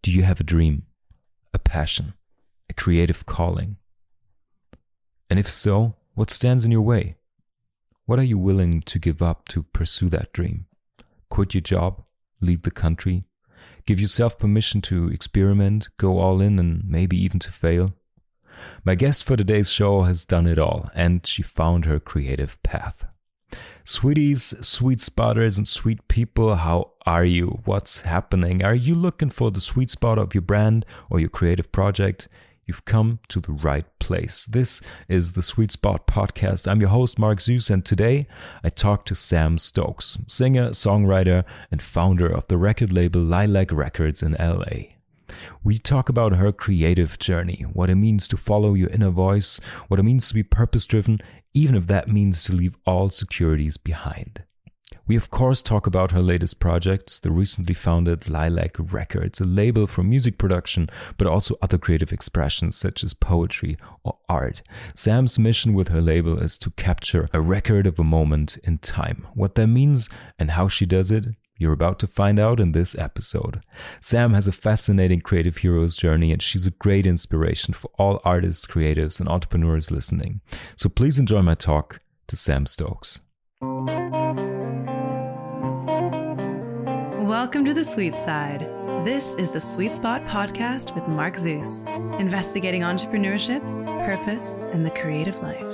Do you have a dream, a passion, a creative calling? And if so, what stands in your way? What are you willing to give up to pursue that dream? Quit your job, leave the country, give yourself permission to experiment, go all in, and maybe even to fail? My guest for today's show has done it all, and she found her creative path. Sweeties, sweet spotters, and sweet people, how are you? What's happening? Are you looking for the sweet spot of your brand or your creative project? You've come to the right place. This is the Sweet Spot Podcast. I'm your host, Marc Suess, and today I talk to Sam Stokes, singer, songwriter, and founder of the record label Lilac Records in LA. We talk about her creative journey, what it means to follow your inner voice, what it means to be purpose-driven, even if that means to leave all securities behind. We of course talk about her latest projects, the recently founded Lilac Records, a label for music production, but also other creative expressions such as poetry or art. Sam's mission with her label is to capture a record of a moment in time. What that means and how she does it, you're about to find out in this episode. Sam has a fascinating creative hero's journey, and she's a great inspiration for all artists, creatives, and entrepreneurs listening. So please enjoy my talk to Sam Stokes. Welcome to the Sweet Side. This is the Sweet Spot Podcast with Marc Suess, investigating entrepreneurship, purpose, and the creative life.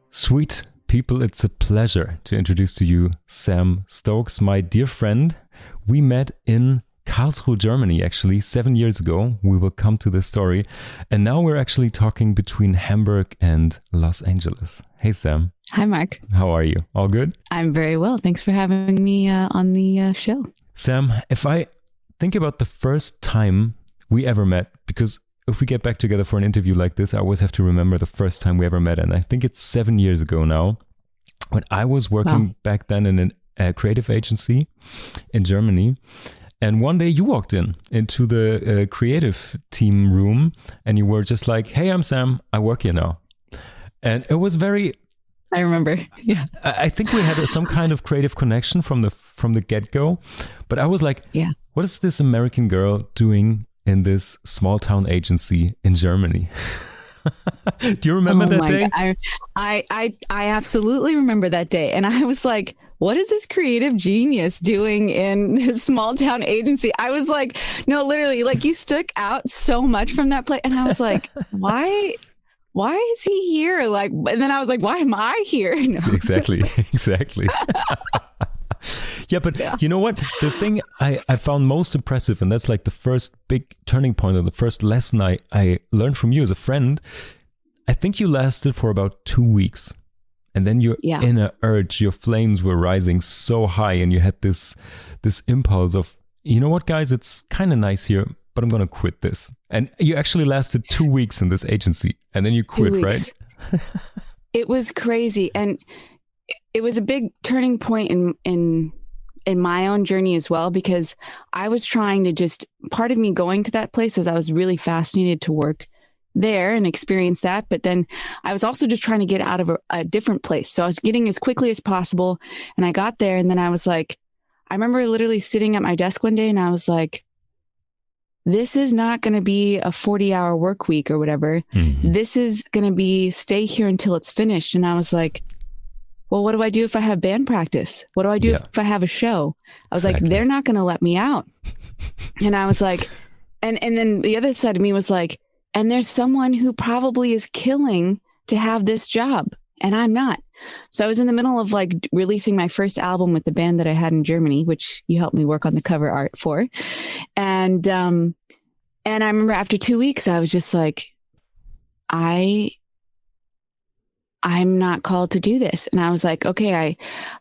Sweet people, it's a pleasure to introduce to you Sam Stokes, my dear friend. We met in Karlsruhe, Germany, actually 7 years ago. We will come to this story. And now we're actually talking between Hamburg and Los Angeles. Hey, Sam. Hi, Marc. How are you? All good? I'm very well. Thanks for having me on the show. Sam, if I think about the first time we ever met, because if we get back together for an interview like this, I always have to remember the first time we ever met. And I think it's 7 years ago now, when I was working back then in a creative agency in Germany. And one day you walked into the creative team room and you were just like, hey, I'm Sam. I work here now. And it was very... I remember. Yeah. I think we had some kind of creative connection from the get-go. But I was like, yeah, what is this American girl doing in this small town agency in Germany? Do you remember that day? I absolutely remember that day. And I was like, what is this creative genius doing in this small town agency? I was like, no, literally, like you stuck out so much from that play. And I was like, why is he here? Like, and then I was like, why am I here? No. Exactly. Yeah, but You know what? The thing I found most impressive, and that's like the first big turning point or the first lesson I learned from you as a friend, I think you lasted for about 2 weeks. And then your inner urge, your flames were rising so high and you had this impulse of, you know what, guys, it's kind of nice here, but I'm going to quit this. And you actually lasted 2 weeks in this agency and then you quit, right? It was crazy. And it was a big turning point in my own journey as well, because I was trying to part of me going to that place was I was really fascinated to work there and experience that. But then I was also just trying to get out of a different place. So I was getting as quickly as possible. And I got there and then I was like, I remember literally sitting at my desk one day and I was like, this is not going to be a 40-hour work week or whatever. Mm-hmm. This is going to be stay here until it's finished. And I was like, well, what do I do if I have band practice? What do I do if I have a show? I was like, they're not going to let me out. And I was like, and then the other side of me was like, and there's someone who probably is killing to have this job and I'm not. So I was in the middle of like releasing my first album with the band that I had in Germany, which you helped me work on the cover art for. And I remember after 2 weeks, I was just like, I'm not called to do this. And I was like, okay,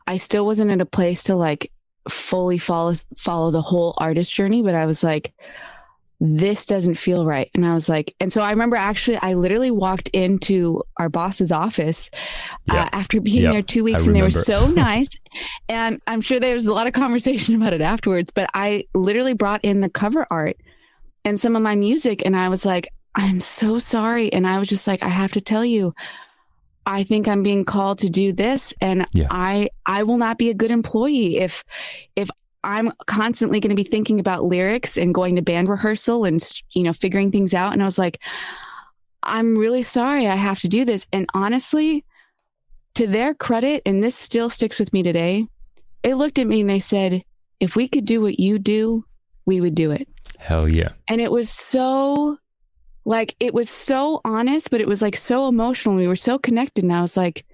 I still wasn't in a place to like fully follow the whole artist journey, but I was like, this doesn't feel right. And I was like, and so I remember actually, I literally walked into our boss's office after being there 2 weeks, and they were so nice. And I'm sure there was a lot of conversation about it afterwards, but I literally brought in the cover art and some of my music. And I was like, I'm so sorry. And I was just like, I have to tell you, I think I'm being called to do this. And I will not be a good employee if I'm constantly going to be thinking about lyrics and going to band rehearsal and, figuring things out. And I was like, I'm really sorry I have to do this. And honestly, to their credit, and this still sticks with me today, they looked at me and they said, if we could do what you do, we would do it. Hell yeah. And it was so honest, but it was like so emotional. We were so connected. And I was like,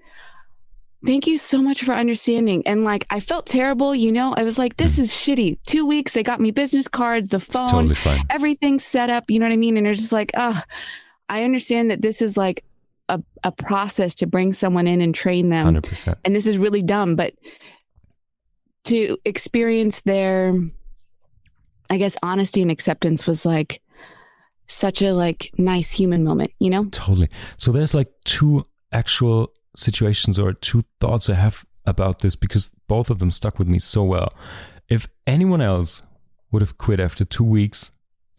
thank you so much for understanding. And like, I felt terrible, I was like, this is shitty. 2 weeks, they got me business cards, the phone, totally fine. Everything's set up. You know what I mean? And they're just like, I understand that this is like a process to bring someone in and train them. 100%. And this is really dumb, but to experience their, I guess, honesty and acceptance was like such a like nice human moment, Totally. So there's like two actual situations or two thoughts I have about this, because both of them stuck with me so well. If anyone else would have quit after 2 weeks,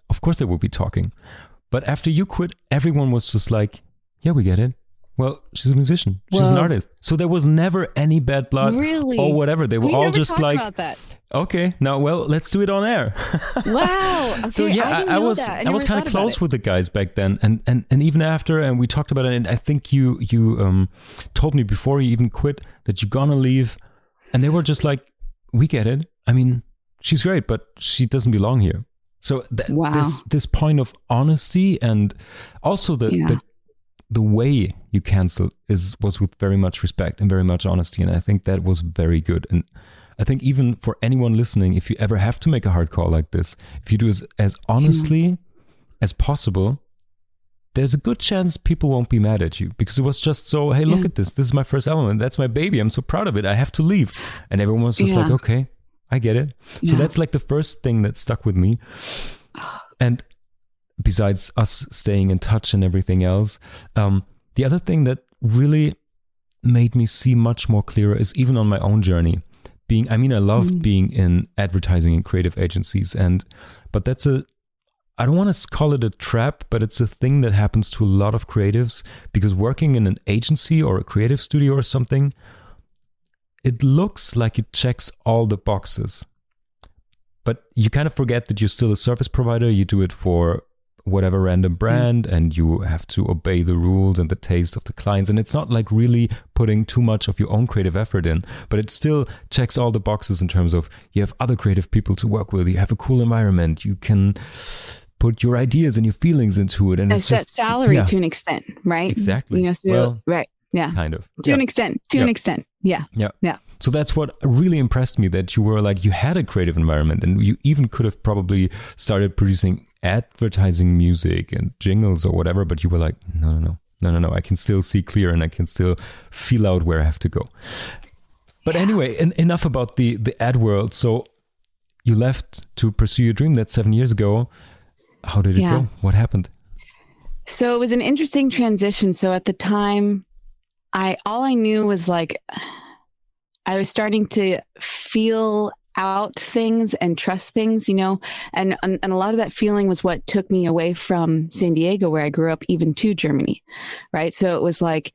of course they would be talking. But after you quit, everyone was just like, yeah, we get it. Well, she's a musician. She's an artist. So there was never any bad blood or whatever. They were all just like, okay, now, well, let's do it on air. Wow. Okay, so yeah, I was kind of close with the guys back then. And even after, and we talked about it, and I think you told me before you even quit that you're gonna leave. And they were just like, we get it. I mean, she's great, but she doesn't belong here. So this point of honesty, and also the way you canceled was with very much respect and very much honesty. And I think that was very good. And I think even for anyone listening, if you ever have to make a hard call like this, if you do as honestly as possible, there's a good chance people won't be mad at you, because it was just so, hey, look at this. This is my first album and that's my baby. I'm so proud of it. I have to leave. And everyone was just like, okay, I get it. So that's like the first thing that stuck with me. And besides us staying in touch and everything else, the other thing that really made me see much more clearer is even on my own journey. I loved being in advertising and creative agencies, but that's I don't want to call it a trap, but it's a thing that happens to a lot of creatives, because working in an agency or a creative studio or something, it looks like it checks all the boxes, but you kind of forget that you're still a service provider. You do it for whatever random brand, and you have to obey the rules and the taste of the clients. And it's not like really putting too much of your own creative effort in, but it still checks all the boxes in terms of you have other creative people to work with. You have a cool environment. You can put your ideas and your feelings into it. And it's set salary to an extent, right? Exactly. Right. Yeah. Kind of. To an extent. An extent. Yeah. Yeah. Yeah. So that's what really impressed me, that you were like, you had a creative environment, and you even could have probably started producing advertising music and jingles or whatever, but you were like, no, I can still see clear and I can still feel out where I have to go. But anyway, enough about the ad world. So you left to pursue your dream. That's 7 years ago. How did it go? What happened? So it was an interesting transition. So at the time, all I knew was like, I was starting to feel out things and trust things, and a lot of that feeling was what took me away from San Diego, where I grew up, even to Germany. Right. So it was like,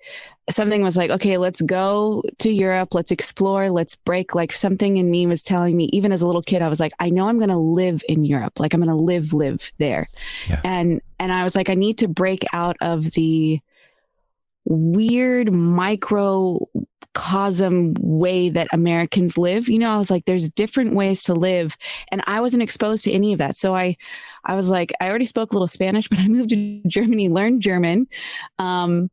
something was like, okay, let's go to Europe. Let's explore. Let's break. Like, something in me was telling me, even as a little kid, I was like, I know I'm going to live in Europe. Like, I'm going to live there. Yeah. And I was like, I need to break out of the weird microcosm way that Americans live. I was like, there's different ways to live. And I wasn't exposed to any of that. So I was like, I already spoke a little Spanish, but I moved to Germany, learned German, wanted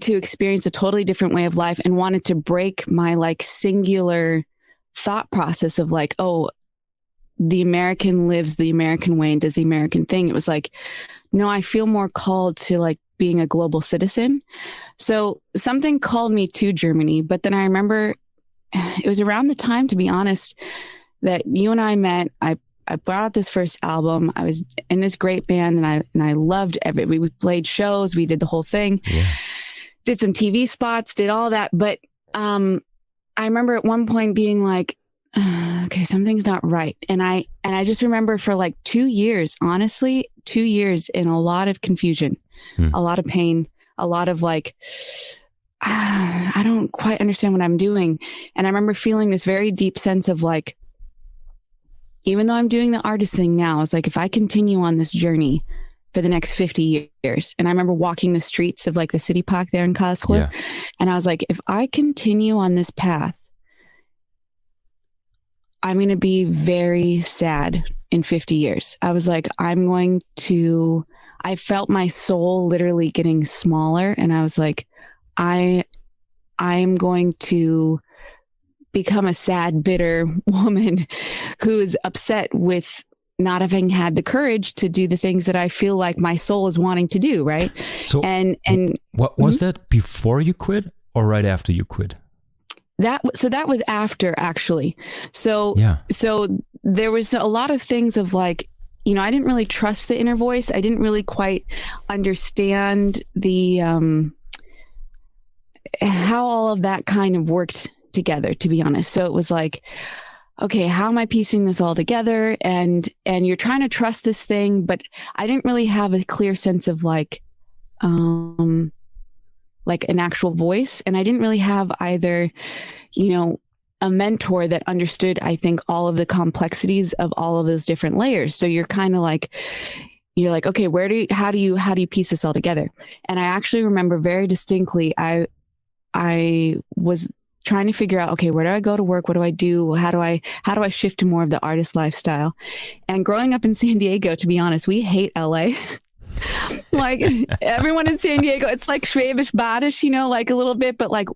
to experience a totally different way of life, and wanted to break my like singular thought process of like, oh, the American lives the American way and does the American thing. It was like, no, I feel more called to like being a global citizen. So something called me to Germany. But then I remember it was around the time, to be honest, that you and I met. I I brought out this first album. I was in this great band, and I loved we played shows, we did the whole thing, did some TV spots, did all that. But I remember at one point being like, okay, something's not right. And I just remember for like 2 years, honestly, 2 years in a lot of confusion, a lot of pain, a lot of like, I don't quite understand what I'm doing. And I remember feeling this very deep sense of like, even though I'm doing the artist thing now, it's like, if I continue on this journey for the next 50 years, and I remember walking the streets of like the city park there in Karlsruhe, and I was like, if I continue on this path, I'm going to be very sad in 50 years. I was like, I felt my soul literally getting smaller. And I was like, I am going to become a sad, bitter woman who's upset with not having had the courage to do the things that I feel like my soul is wanting to do. Right. So, and what was that before you quit or right after you quit? That was after, actually. So there was a lot of things of like, you know, I didn't really trust the inner voice. I didn't really quite understand the, how all of that kind of worked together, to be honest. So it was like, okay, how am I piecing this all together? And you're trying to trust this thing, but I didn't really have a clear sense of like an actual voice. And I didn't really have either, you know, a mentor that understood, I think, all of the complexities of all of those different layers. So you're kind of like, you're like, okay, how do you piece this all together? And I actually remember very distinctly, I was trying to figure out, okay, where do I go to work? What do I do? How do I shift to more of the artist lifestyle? And growing up in San Diego, to be honest, we hate LA. Like everyone in San Diego, it's like Schwäbisch Badisch, you know, like a little bit, but like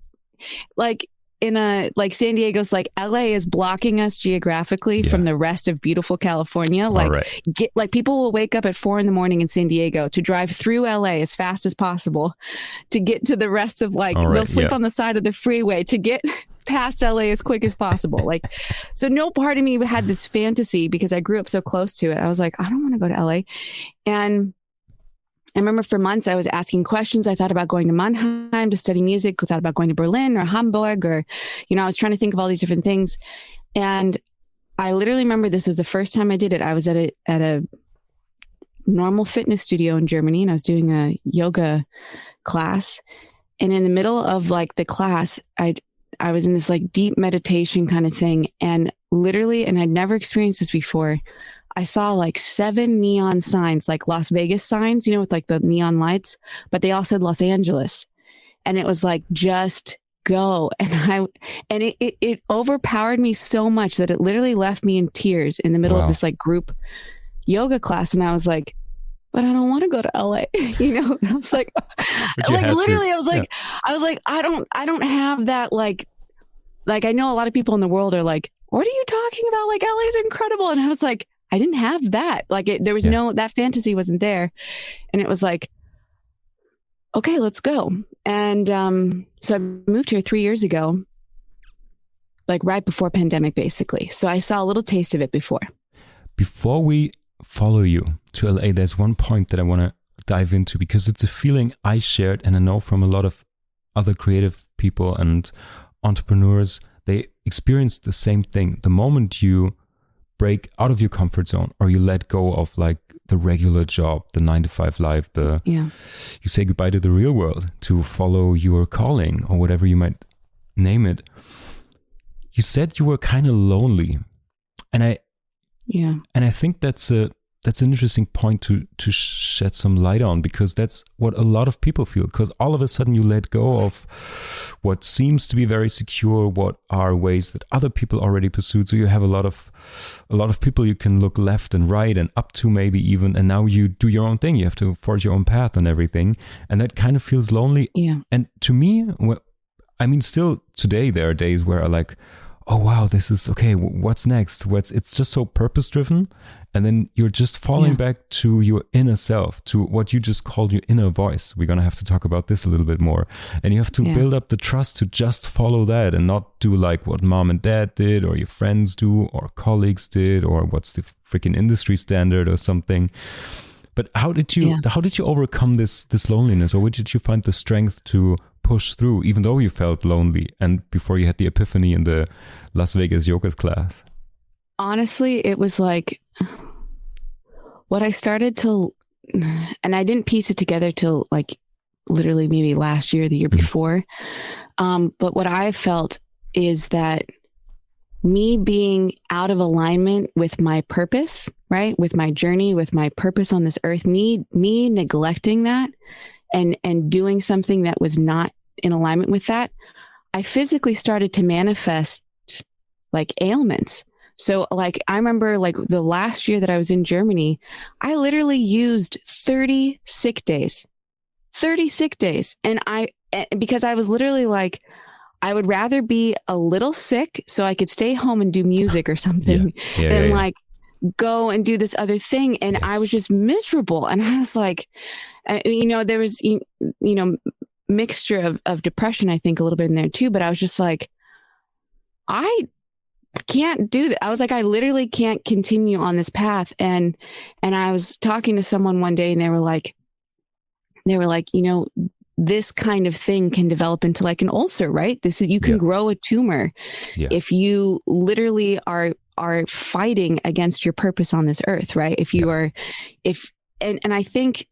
in a, like San Diego's like LA is blocking us geographically from the rest of beautiful California. Like people will wake up at 4 a.m. in San Diego to drive through LA as fast as possible to get to the rest of they'll sleep on the side of the freeway to get past LA as quick as possible. Like, so no part of me had this fantasy because I grew up so close to it. I was like, I don't want to go to LA. And I remember for months I was asking questions. I thought about going to Mannheim to study music. I thought about going to Berlin or Hamburg, or, you know, I was trying to think of all these different things. And I literally remember this was the first time I did it. I was at a normal fitness studio in Germany, and I was doing a yoga class. And in the middle of like the class, I was in this like deep meditation kind of thing. And literally, and I'd never experienced this before, I saw like 7 neon signs, like Las Vegas signs, you know, with like the neon lights, but they all said Los Angeles. And it was like, just go. And it overpowered me so much that it literally left me in tears in the middle of this like group yoga class. And I was like, but I don't want to go to LA, you know? And I was like, literally, I was like, I don't have that, like I know a lot of people in the world are like, what are you talking about? Like, LA is incredible. And I was like, I didn't have that. Like there was that fantasy wasn't there. And it was like, okay, let's go. And so I moved here 3 years ago, like right before pandemic, basically. So I saw a little taste of it before. Before we follow you to LA, there's one point that I want to dive into, because it's a feeling I shared, and I know from a lot of other creative people and entrepreneurs, they experience the same thing. The moment you break out of your comfort zone, or you let go of like the regular job, the 9-to-5 life, you say goodbye to the real world to follow your calling, or whatever you might name it. You said you were kind of lonely, and I think that's an interesting point to shed some light on, because that's what a lot of people feel. Because all of a sudden you let go of what seems to be very secure, what are ways that other people already pursued. So you have a lot of people you can look left and right and up to, maybe even, and now you do your own thing. You have to forge your own path and everything, and that kind of feels lonely. And to me, I mean, still today there are days where I like, oh wow, this is okay, what's next? It's just so purpose driven, and then you're just falling back to your inner self, to what you just called your inner voice. We're gonna have to talk about this a little bit more, and you have to build up the trust to just follow that and not do like what mom and dad did, or your friends do, or colleagues did, or what's the freaking industry standard or something. But how did you overcome this loneliness, or where did you find the strength to push through, even though you felt lonely, and before you had the epiphany in the Las Vegas yoga class? Honestly, it was like what I started to, and I didn't piece it together till like literally maybe last year, the year before. But what I felt is that me being out of alignment with my purpose, right? With my journey, with my purpose on this earth, me neglecting that and doing something that was not in alignment with that, I physically started to manifest like ailments. So like, I remember like the last year that I was in Germany, I literally used 30 sick days. And because I was literally like, I would rather be a little sick so I could stay home and do music or something than like go and do this other thing. And I was just miserable. And I was like, there was, mixture of depression, I think a little bit in there too. But I was just like, I can't do that. I was like, I literally can't continue on this path. And I was talking to someone one day and they were like, this kind of thing can develop into like an ulcer, right? You can grow a tumor if you literally are fighting against your purpose on this earth, right? If you are, and I think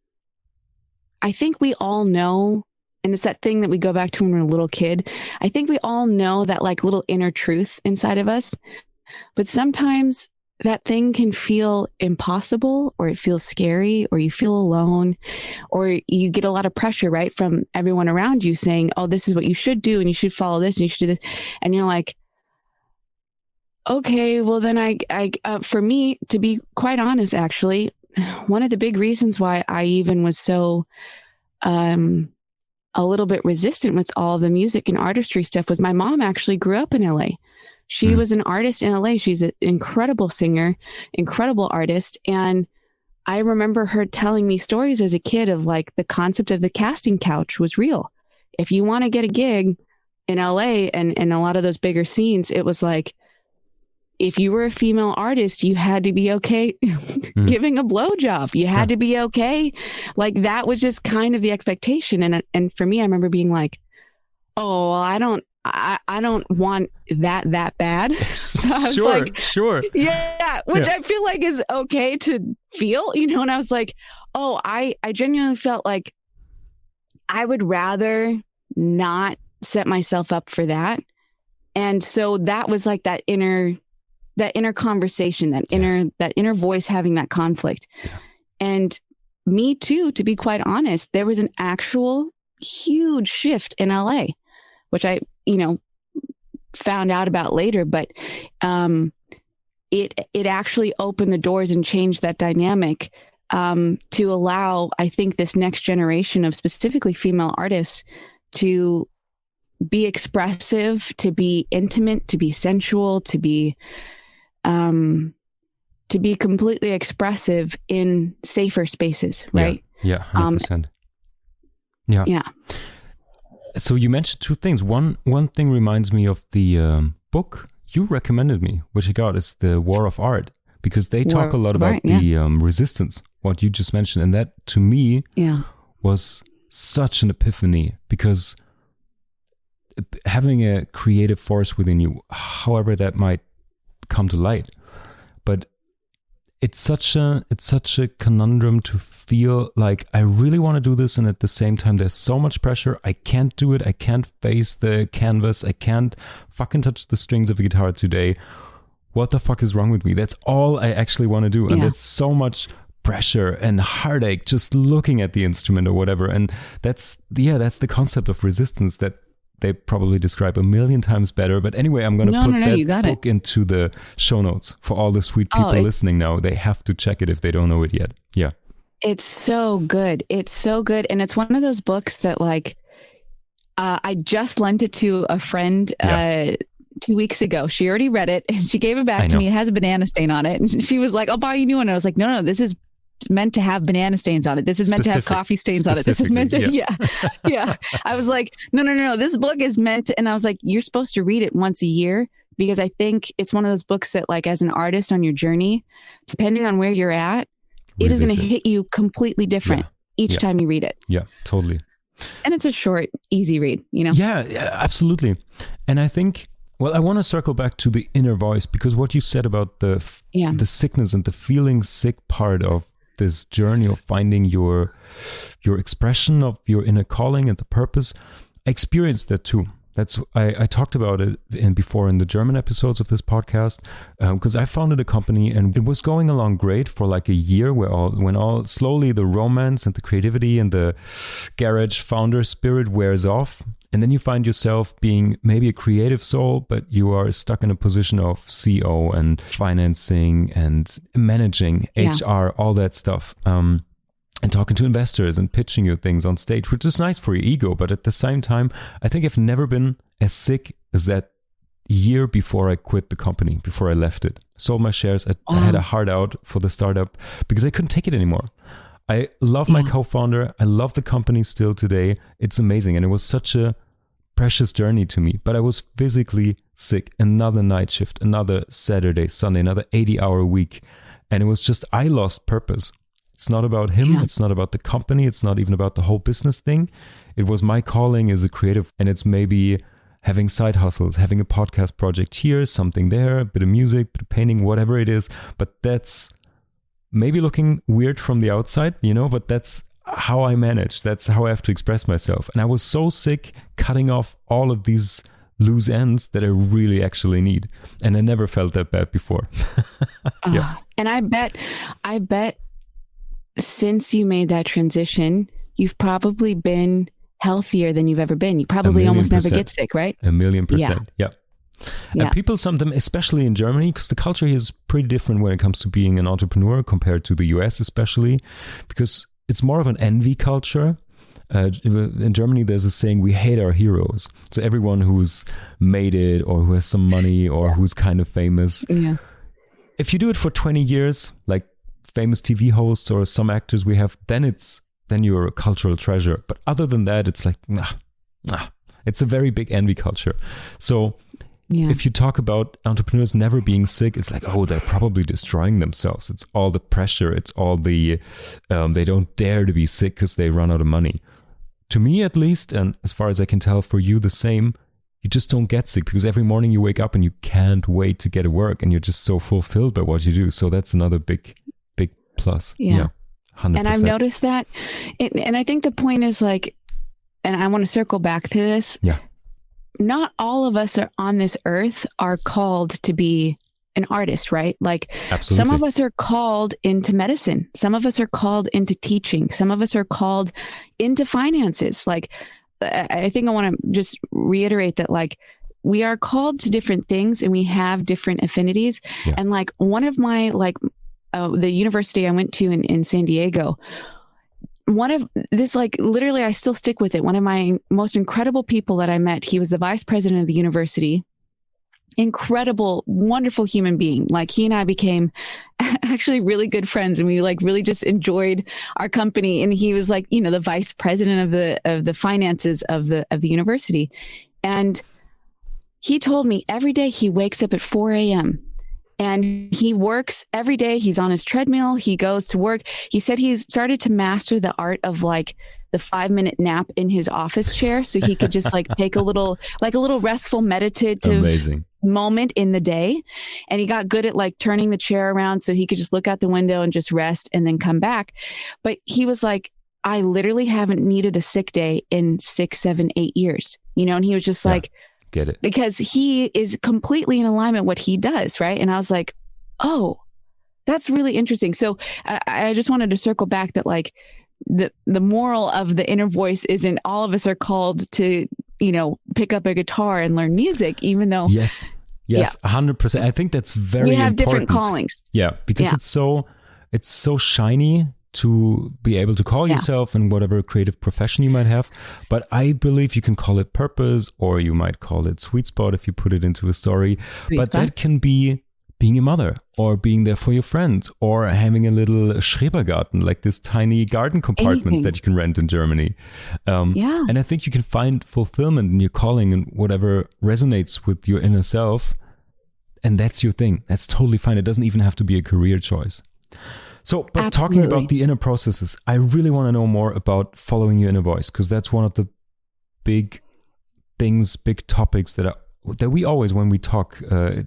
we all know, and it's that thing that we go back to when we're a little kid. I think we all know that like little inner truth inside of us, but sometimes that thing can feel impossible, or it feels scary, or you feel alone, or you get a lot of pressure, right? From everyone around you saying, oh, this is what you should do. And you should follow this and you should do this. And you're like, okay, well then I for me, to be quite honest, actually, one of the big reasons why I even was so, a little bit resistant with all the music and artistry stuff was my mom actually grew up in LA. She was an artist in LA. She's an incredible singer, incredible artist. And I remember her telling me stories as a kid of like the concept of the casting couch was real. If you want to get a gig in LA and a lot of those bigger scenes, it was like, if you were a female artist, you had to be okay giving a blowjob. You had to be okay. Like that was just kind of the expectation. And for me, I remember being like, oh, well, I don't want that bad. So I was sure. Yeah. Which I feel like is okay to feel, and I was like, oh, I genuinely felt like I would rather not set myself up for that. And so that was like that inner conversation, that inner voice having that conflict. And me too, to be quite honest, there was an actual huge shift in LA, which I, found out about later, but it actually opened the doors and changed that dynamic to allow, I think, this next generation of specifically female artists to be expressive, to be intimate, to be sensual, to be completely expressive in safer spaces, right? Yeah, 100%. Yeah. So you mentioned two things. One thing reminds me of the book you recommended me, which I got, is The War of Art, because they talk a lot about the resistance, what you just mentioned. And that to me was such an epiphany, because having a creative force within you, however that might come to light, but it's such a conundrum to feel like I really want to do this, and at the same time there's so much pressure. I can't do it. I can't face the canvas. I can't fucking touch the strings of a guitar today. What the fuck is wrong with me? That's all I actually want to do, and there's so much pressure and heartache just looking at the instrument or whatever. And that's the concept of resistance that they probably describe a million times better. But anyway, I'm going to put that book into the show notes for all the sweet people listening now. They have to check it if they don't know it yet. Yeah. It's so good. It's so good. And it's one of those books that like, I just lent it to a friend, to 2 weeks ago. She already read it and she gave it back to me. It has a banana stain on it. And she was like, I'll buy you a new one. And I was like, no, this is meant to have banana stains on it. This is meant to have coffee stains on it. This is meant to, yeah. I was like, no. This book is meant to, and I was like, you're supposed to read it once a year, because I think it's one of those books that, like, as an artist on your journey, depending on where you're at, it is going to hit you completely different each time you read it. Yeah, totally. And it's a short, easy read, you know? Yeah, absolutely. And I think, well, I want to circle back to the inner voice, because what you said about the sickness and the feeling sick part of this journey of finding your expression of your inner calling and the purpose, I experienced that too. I talked about it before in the German episodes of this podcast, because I founded a company and it was going along great for like a year, when slowly the romance and the creativity and the garage founder spirit wears off. And then you find yourself being maybe a creative soul, but you are stuck in a position of CEO and financing and managing HR, all that stuff. And talking to investors and pitching you things on stage, which is nice for your ego. But at the same time, I think I've never been as sick as that year before I quit the company, before I left it. Sold my shares. I had a heart out for the startup because I couldn't take it anymore. I love my co-founder. I love the company still today. It's amazing. And it was such a precious journey to me. But I was physically sick. Another night shift, another Saturday, Sunday, another 80-hour week. And it was just, I lost purpose. It's not about him. It's not about the company. It's not even about the whole business thing. It was my calling as a creative. And it's maybe having side hustles, having a podcast project here, something there, a bit of music, a bit of painting, whatever it is. But that's maybe looking weird from the outside, but that's how I manage. That's how I have to express myself. And I was so sick cutting off all of these loose ends that I really actually need. And I never felt that bad before. And I bet since you made that transition, you've probably been healthier than you've ever been. You probably almost never get sick, right? 1,000,000%. Yeah. And people sometimes, especially in Germany, because the culture here is pretty different when it comes to being an entrepreneur compared to the US, especially because it's more of an envy culture. In Germany, there's a saying, we hate our heroes. So everyone who's made it or who has some money or who's kind of famous. Yeah. If you do it for 20 years, like famous TV hosts or some actors we have, then you're a cultural treasure. But other than that, it's like, nah. It's a very big envy culture. So if you talk about entrepreneurs never being sick, it's like, oh, they're probably destroying themselves. It's all the pressure. It's all the, they don't dare to be sick because they run out of money. To me, at least, and as far as I can tell for you, the same, you just don't get sick because every morning you wake up and you can't wait to get to work and you're just so fulfilled by what you do. So that's another big plus. Yeah. 100%. And I've noticed that. And I think the point is like, and I want to circle back to this. Yeah. Not all of us are on this earth are called to be an artist, right? Like absolutely. Some of us are called into medicine. Some of us are called into teaching. Some of us are called into finances. Like, I think I want to just reiterate that, like, we are called to different things and we have different affinities. Yeah. And like one of my, the university I went to in San Diego, one of this, like literally, I still stick with it. One of my most incredible people that I met, he was the vice president of the university. Incredible, wonderful human being. Like he and I became actually really good friends and we like really just enjoyed our company. And he was like, the vice president of the finances of the university. And he told me every day he wakes up at 4 a.m. and he works every day. He's on his treadmill. He goes to work. He said he's started to master the art of like the 5-minute nap in his office chair. So he could just like take a little restful meditative moment in the day. And he got good at like turning the chair around so he could just look out the window and just rest and then come back. But he was like, I literally haven't needed a sick day in 6, 7, 8 years, and he was just like, get it, because he is completely in alignment what he does, right? And I was like, oh, that's really interesting. So I just wanted to circle back that like the moral of the inner voice isn't all of us are called to pick up a guitar and learn music, even though yes 100%. I think that's very important. We have different callings, because it's so shiny to be able to call yourself in whatever creative profession you might have. But I believe you can call it purpose, or you might call it sweet spot if you put it into a story. But that can be being a mother, or being there for your friends, or having a little Schrebergarten, like this tiny garden compartments that you can rent in Germany. And I think you can find fulfillment in your calling and whatever resonates with your inner self. And that's your thing. That's totally fine. It doesn't even have to be a career choice. So, but Absolutely. Talking about the inner processes, I really want to know more about following your inner voice, because that's one of the big things, big topics that we always, when we talk,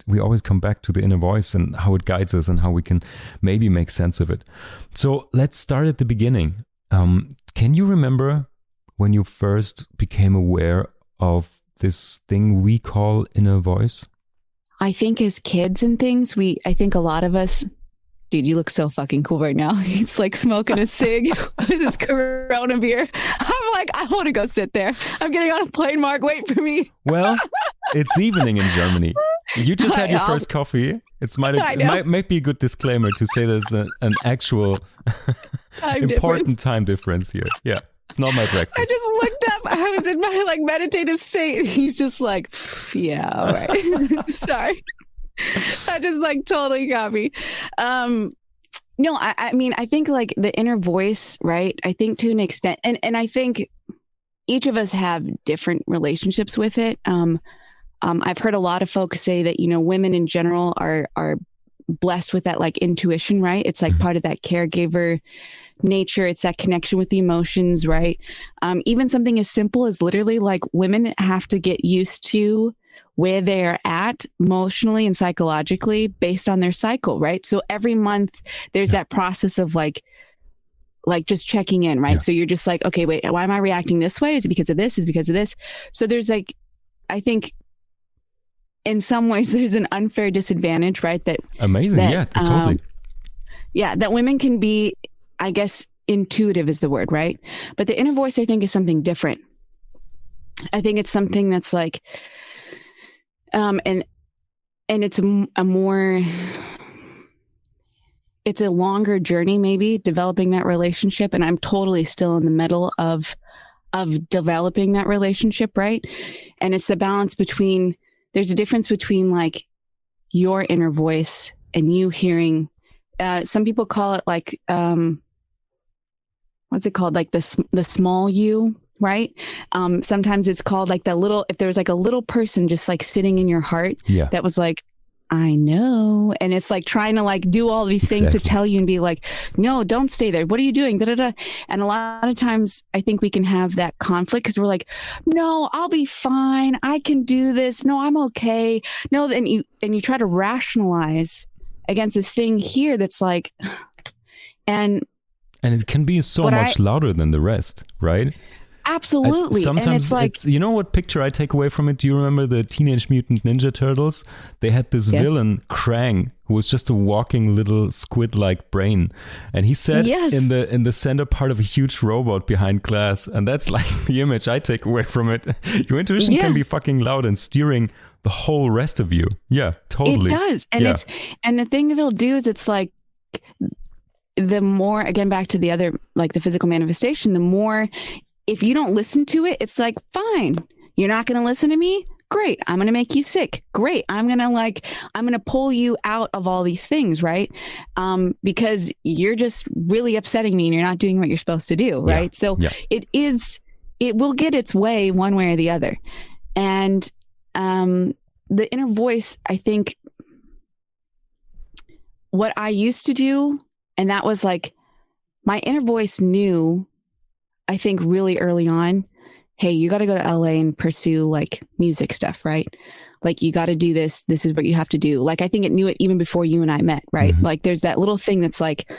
we always come back to the inner voice and how it guides us and how we can maybe make sense of it. So let's start at the beginning. Can you remember when you first became aware of this thing we call inner voice? I think as kids and things, I think a lot of us, dude, you look so fucking cool right now. He's like smoking a cig with his Corona beer. I'm like, I want to go sit there. I'm getting on a plane, Mark. Wait for me. Well, it's evening in Germany. You just had your first coffee. It might be a good disclaimer to say there's an actual important time difference here. Yeah. It's not my breakfast. I just looked up. I was in my like meditative state. He's just like, yeah, all right. Sorry. That just like totally got me. No, I mean, I think like the inner voice, right? I think to an extent, and I think each of us have different relationships with it. I've heard a lot of folks say that, women in general are blessed with that like intuition, right? It's like part of that caregiver nature. It's that connection with the emotions, right? Even something as simple as literally like women have to get used to where they're at emotionally and psychologically based on their cycle, right? So every month there's that process of like just checking in, right? So you're just like, okay, wait, why am I reacting this way? Is it because of this? Is it because of this? So there's like, I think in some ways there's an unfair disadvantage, right? Amazing. Yeah, totally. That women can be, I guess, intuitive is the word, right? But the inner voice, I think, is something different. I think it's something that's like, and it's it's a longer journey, maybe developing that relationship. And I'm totally still in the middle of developing that relationship, right? And it's the balance between, there's a difference between like your inner voice and you hearing, some people call it like, what's it called? Like the small you, right? Sometimes it's called like if there was like a little person just like sitting in your heart that was like, I know. And it's like trying to like do all these things to tell you and be like, no, don't stay there. What are you doing? Da, da, da. And a lot of times I think we can have that conflict because we're like, no, I'll be fine. I can do this. No, I'm okay. No. And you try to rationalize against this thing here that's like, and it can be so much louder than the rest, right? Absolutely. Sometimes and it's like, you know what picture I take away from it? Do you remember the Teenage Mutant Ninja Turtles? They had this villain, Krang, who was just a walking little squid-like brain. And he sat in the center part of a huge robot behind glass. And that's like the image I take away from it. Your intuition can be fucking loud and steering the whole rest of you. Yeah, totally. It does. And and the thing it'll do is it's like, the more, again, back to the other, like the physical manifestation, the more, if you don't listen to it, it's like, fine, you're not going to listen to me. Great. I'm going to make you sick. Great. I'm going to pull you out of all these things. Right. Because you're just really upsetting me and you're not doing what you're supposed to do. Right. So it will get its way one way or the other. And, the inner voice, I think what I used to do, and that was like my inner voice knew, I think really early on, hey, you got to go to LA and pursue like music stuff, right? Like you got to do this. This is what you have to do. Like, I think it knew it even before you and I met, right? Mm-hmm. Like there's that little thing that's like,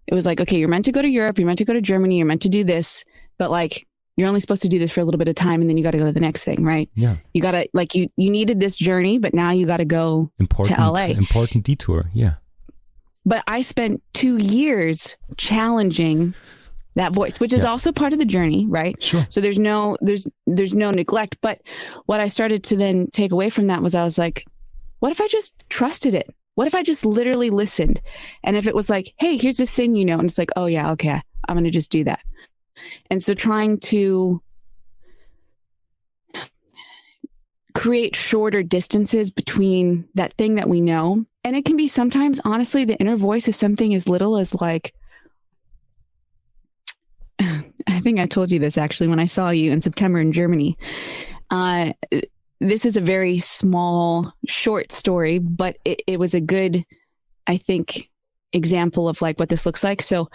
it was like, okay, you're meant to go to Europe. You're meant to go to Germany. You're meant to do this, but like, you're only supposed to do this for a little bit of time. And then you got to go to the next thing, right? Yeah. You got to like, you needed this journey, but now you got to go to LA. Important detour. Yeah. But I spent 2 years challenging that voice, which is also part of the journey, right? Sure. So there's no neglect. But what I started to then take away from that was I was like, what if I just trusted it? what if I just literally listened? And if it was like, hey, here's this thing, you know, and it's like, oh yeah, okay, I'm going to just do that. And so trying to create shorter distances between that thing that we know. And it can be sometimes, honestly, the inner voice is something as little as like, I think I told you this actually when I saw you in September in Germany. This is a very small, short story, but it was a good, I think, example of like what this looks like. So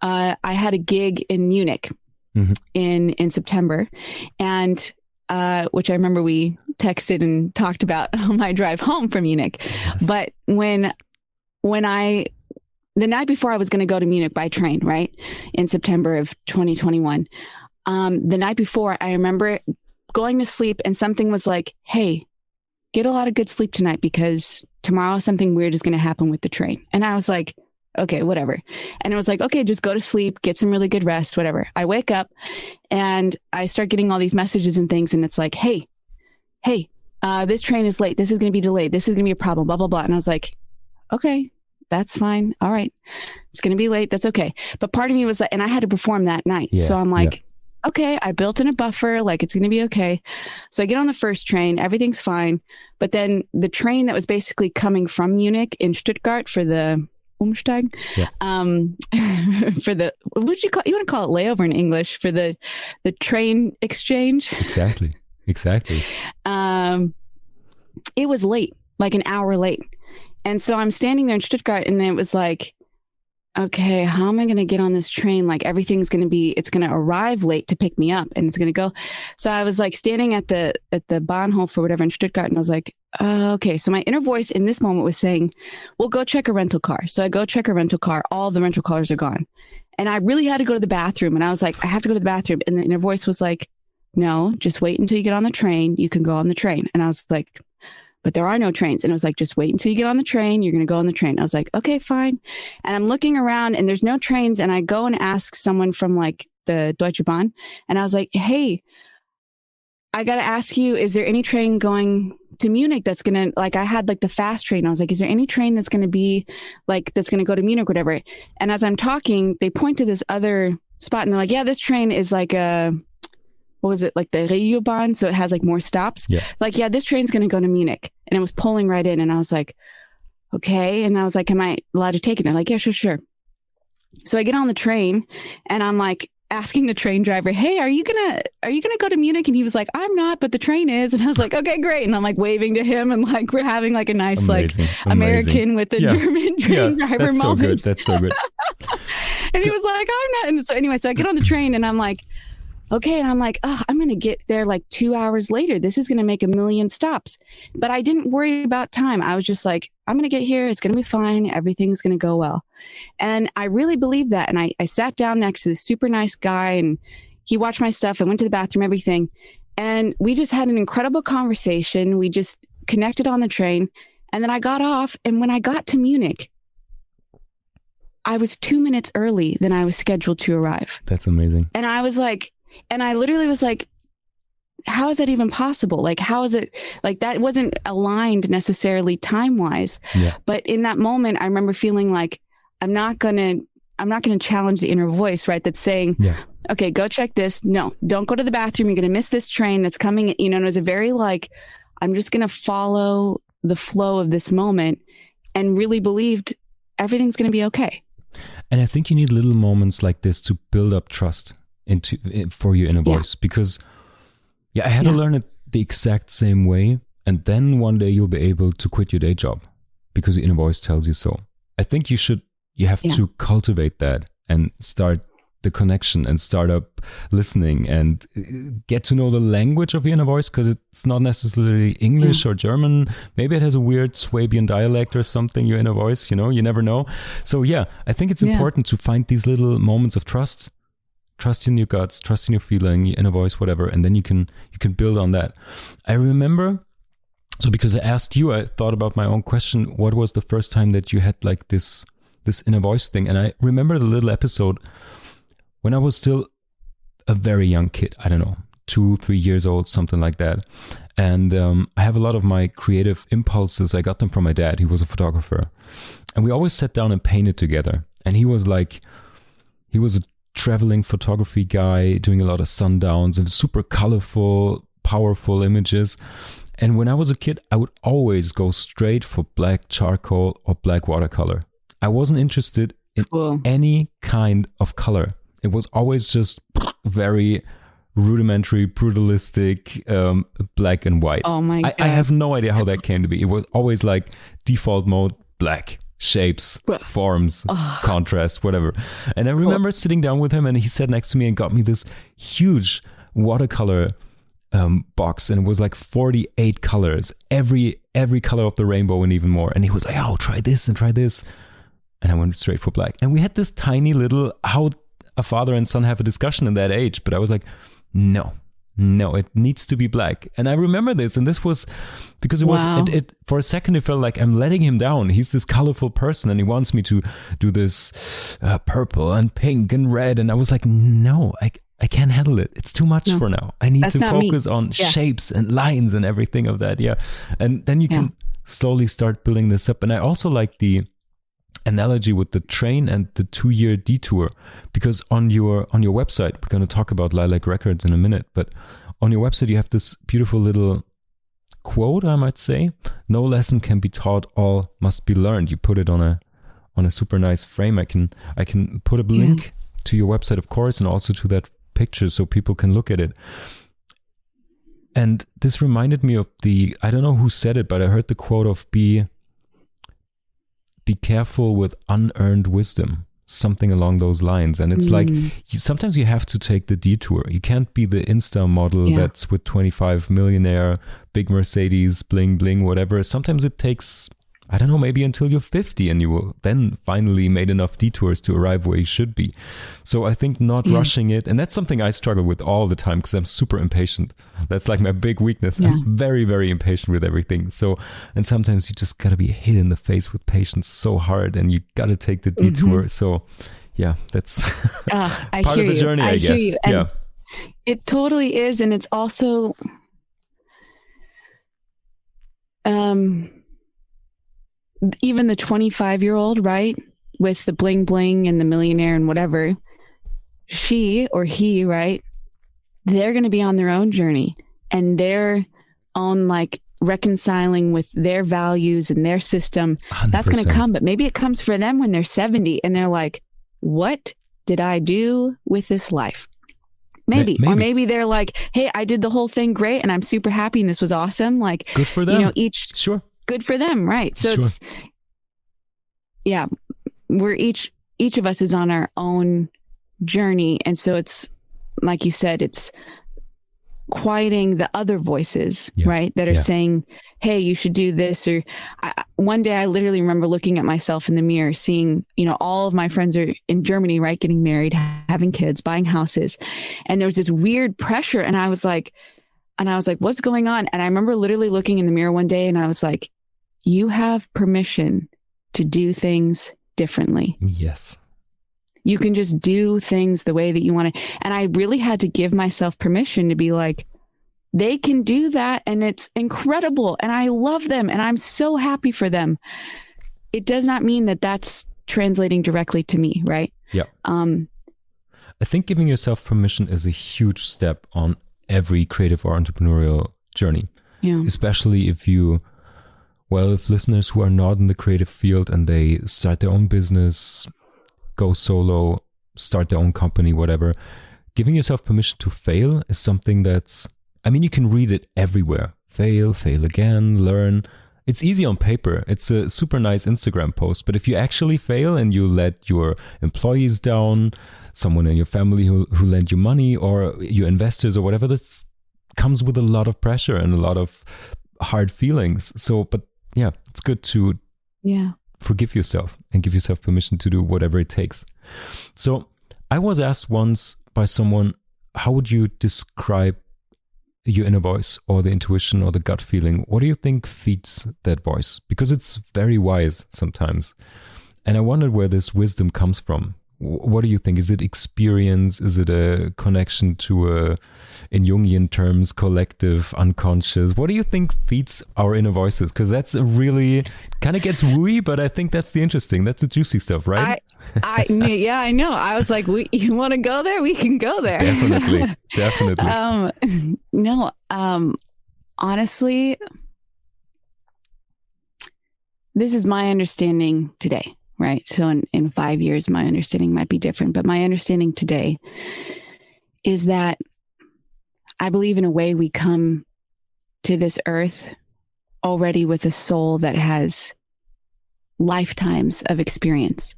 I had a gig in Munich in September, and which I remember we texted and talked about on my drive home from Munich. Yes. But when the night before I was going to go to Munich by train, right, in September of 2021, the night before, I remember going to sleep and something was like, hey, get a lot of good sleep tonight because tomorrow something weird is going to happen with the train. And I was like, okay, whatever. And it was like, okay, just go to sleep, get some really good rest, whatever. I wake up and I start getting all these messages and things. And it's like, hey, this train is late. This is going to be delayed. This is going to be a problem, blah, blah, blah. And I was like, okay, that's fine. All right. It's going to be late. That's okay. But part of me was like, and I had to perform that night. Yeah, so I'm like, okay, I built in a buffer, like it's going to be okay. So I get on the first train, everything's fine. But then the train that was basically coming from Munich in Stuttgart for the Umsteig, for the, what would you call, you want to call it layover in English, for the train exchange? Exactly. It was late, like an hour late. And so I'm standing there in Stuttgart and it was like, okay, how am I going to get on this train? Like everything's going to be, it's going to arrive late to pick me up and it's going to go. So I was like standing at the Bahnhof or whatever in Stuttgart. And I was like, okay. So my inner voice in this moment was saying, well, go check a rental car. So I go check a rental car. All of the rental cars are gone. And I really had to go to the bathroom. And I was like, I have to go to the bathroom. And the inner voice was like, no, just wait until you get on the train. You can go on the train. And I was like, but there are no trains. And it was like, just wait until you get on the train. You're going to go on the train. I was like, okay, fine. And I'm looking around and there's no trains. And I go and ask someone from like the Deutsche Bahn. And I was like, hey, I got to ask you, is there any train going to Munich that's going to, like, I had like the fast train. I was like, is there any train that's going to be like, that's going to go to Munich, whatever. And as I'm talking, they point to this other spot and they're like, yeah, this train is like what was it, like the Regiobahn? So it has like more stops. Yeah. Like, yeah, this train's going to go to Munich. And it was pulling right in. And I was like, okay. And I was like, am I allowed to take it? They're like, yeah, sure. So I get on the train and I'm like asking the train driver, hey, are you gonna go to Munich? And he was like, I'm not, but the train is. And I was like, okay, great. And I'm like waving to him and like, we're having like a nice, amazing, like American with a German train driver that's moment. That's so good. And he was like, I'm not. And so anyway, so I get on the train and I'm like, okay. And I'm like, oh, I'm going to get there like 2 hours later. This is going to make 1 million stops. But I didn't worry about time. I was just like, I'm going to get here. It's going to be fine. Everything's going to go well. And I really believed that. And I sat down next to this super nice guy and he watched my stuff. I went to the bathroom, everything. And we just had an incredible conversation. We just connected on the train. And then I got off. And when I got to Munich, I was 2 minutes early than I was scheduled to arrive. That's amazing. And I was like, and I literally was like, how is that even possible? Like, how is it like that wasn't aligned necessarily time wise. Yeah. But in that moment, I remember feeling like I'm not going to challenge the inner voice, right? That's saying, okay, go check this. No, don't go to the bathroom. You're going to miss this train that's coming. You know, and it was a very like, I'm just going to follow the flow of this moment and really believed everything's going to be okay. And I think you need little moments like this to build up trust for your inner voice, because I had to learn it the exact same way, and then one day you'll be able to quit your day job because your inner voice tells you so. I think you have to cultivate that and start the connection and start up listening and get to know the language of your inner voice, because it's not necessarily English or German. Maybe it has a weird Swabian dialect or something, your inner voice, you know, you never know. So I think it's important to find these little moments of trust in your guts, trust in your feeling, your inner voice, whatever, and then you can build on that. I remember, so because I asked you, I thought about my own question. What was the first time that you had like this inner voice thing? And I remember the little episode when I was still a very young kid. I don't know, 2-3 years old, something like that. And I have a lot of my creative impulses. I got them from my dad. He was a photographer. And we always sat down and painted together. And he was a traveling photography guy doing a lot of sundowns and super colorful, powerful images. And when I was a kid, I would always go straight for black charcoal or black watercolor. I wasn't interested in any kind of color. It was always just very rudimentary, brutalistic, black and white. Oh my God. I have no idea how that came to be. It was always like default mode, black, shapes, forms, contrast, whatever. And I remember sitting down with him, and he sat next to me and got me this huge watercolor box, and it was like 48 colors, every color of the rainbow and even more. And he was like, oh, try this and try this. And I went straight for black. And we had this tiny little, how a father and son have a discussion in that age. But I was like, no, it needs to be black. And I remember this. And this was because it was, it for a second, it felt like I'm letting him down. He's this colorful person and he wants me to do this purple and pink and red. And I was like, no, I can't handle it. It's too much for now. I need to focus on shapes and lines and everything of that. Yeah. And then you can slowly start building this up. And I also like the analogy with the train and the 2-year detour, because on your website, we're going to talk about Lilac Records in a minute, but on your website you have this beautiful little quote, I might say: no lesson can be taught, all must be learned. You put it on a super nice frame. I can put a link to your website, of course, and also to that picture so people can look at it. And this reminded me of I don't know who said it, but I heard the quote of be careful with unearned wisdom, something along those lines. And it's like, sometimes you have to take the detour. You can't be the Insta model that's with 25 millionaire, big Mercedes, bling, bling, whatever. Sometimes it takes, I don't know, maybe until you're 50 and you will then finally made enough detours to arrive where you should be. So I think not rushing it. And that's something I struggle with all the time because I'm super impatient. That's like my big weakness. I'm very, very impatient with everything. So, and sometimes you just got to be hit in the face with patience so hard and you got to take the detour. So yeah, that's part of the journey, I guess. Hear you. And it totally is. And it's also, even the 25-year-old, right, with the bling bling and the millionaire and whatever, she or he, right, they're going to be on their own journey and their own like reconciling with their values and their system. 100%. That's going to come, but maybe it comes for them when they're 70 and they're like, what did I do with this life? Maybe. Or maybe they're like, hey, I did the whole thing great and I'm super happy and this was awesome. Like, good for them. You know, good for them, right? So it's, we're each of us is on our own journey, and so it's like you said, it's quieting the other voices, right, that are saying, "Hey, you should do this." Or one day, I literally remember looking at myself in the mirror, seeing, you know, all of my friends are in Germany, right, getting married, having kids, buying houses, and there was this weird pressure, and I was like, "What's going on?" And I remember literally looking in the mirror one day, and I was like, you have permission to do things differently. Yes. You can just do things the way that you want to. And I really had to give myself permission to be like, they can do that. And it's incredible. And I love them. And I'm so happy for them. It does not mean that that's translating directly to me. Right. Yeah. I think giving yourself permission is a huge step on every creative or entrepreneurial journey. Yeah. Especially if listeners who are not in the creative field and they start their own business, go solo, start their own company, whatever, giving yourself permission to fail is something that's, I mean, you can read it everywhere. Fail again, learn. It's easy on paper. It's a super nice Instagram post. But if you actually fail and you let your employees down, someone in your family who lent you money, or your investors or whatever, this comes with a lot of pressure and a lot of hard feelings. So, but yeah, it's good to forgive yourself and give yourself permission to do whatever it takes. So I was asked once by someone, how would you describe your inner voice or the intuition or the gut feeling? What do you think feeds that voice? Because it's very wise sometimes. And I wondered where this wisdom comes from. What do you think? Is it experience? Is it a connection to in Jungian terms, collective, unconscious? What do you think feeds our inner voices? Because that's a really kind of gets wooey, but I think that's the interesting. That's the juicy stuff, right? Yeah, I know. I was like, you want to go there? We can go there. Definitely. No, honestly, this is my understanding today. Right. So in 5 years, my understanding might be different, but my understanding today is that I believe in a way we come to this earth already with a soul that has lifetimes of experience.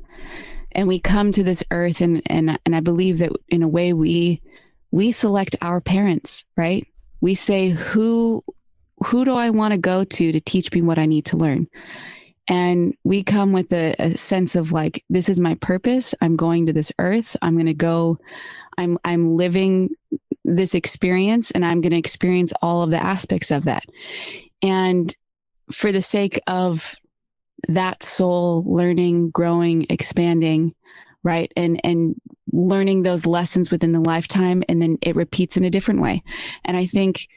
And we come to this earth and I believe that in a way we select our parents, right? We say, who do I want to go to teach me what I need to learn? And we come with a sense of like, this is my purpose. I'm going to this earth. I'm going to go, I'm living this experience and I'm going to experience all of the aspects of that. And for the sake of that soul learning, growing, expanding, right. And learning those lessons within the lifetime, and then it repeats in a different way. And I think,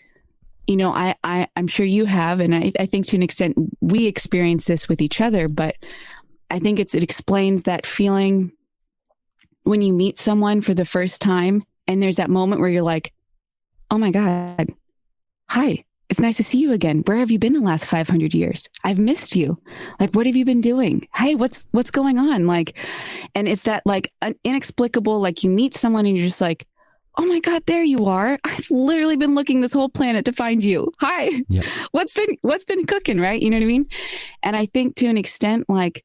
you know, I'm sure you have, and I think to an extent we experience this with each other, but I think it explains that feeling when you meet someone for the first time and there's that moment where you're like, oh my God, hi, it's nice to see you again. Where have you been the last 500 years? I've missed you. Like, what have you been doing? Hey, what's going on? Like, and it's that like an inexplicable, like you meet someone and you're just like, oh my God, there you are. I've literally been looking this whole planet to find you. Hi. Yeah. What's been cooking, right? You know what I mean? And I think to an extent, like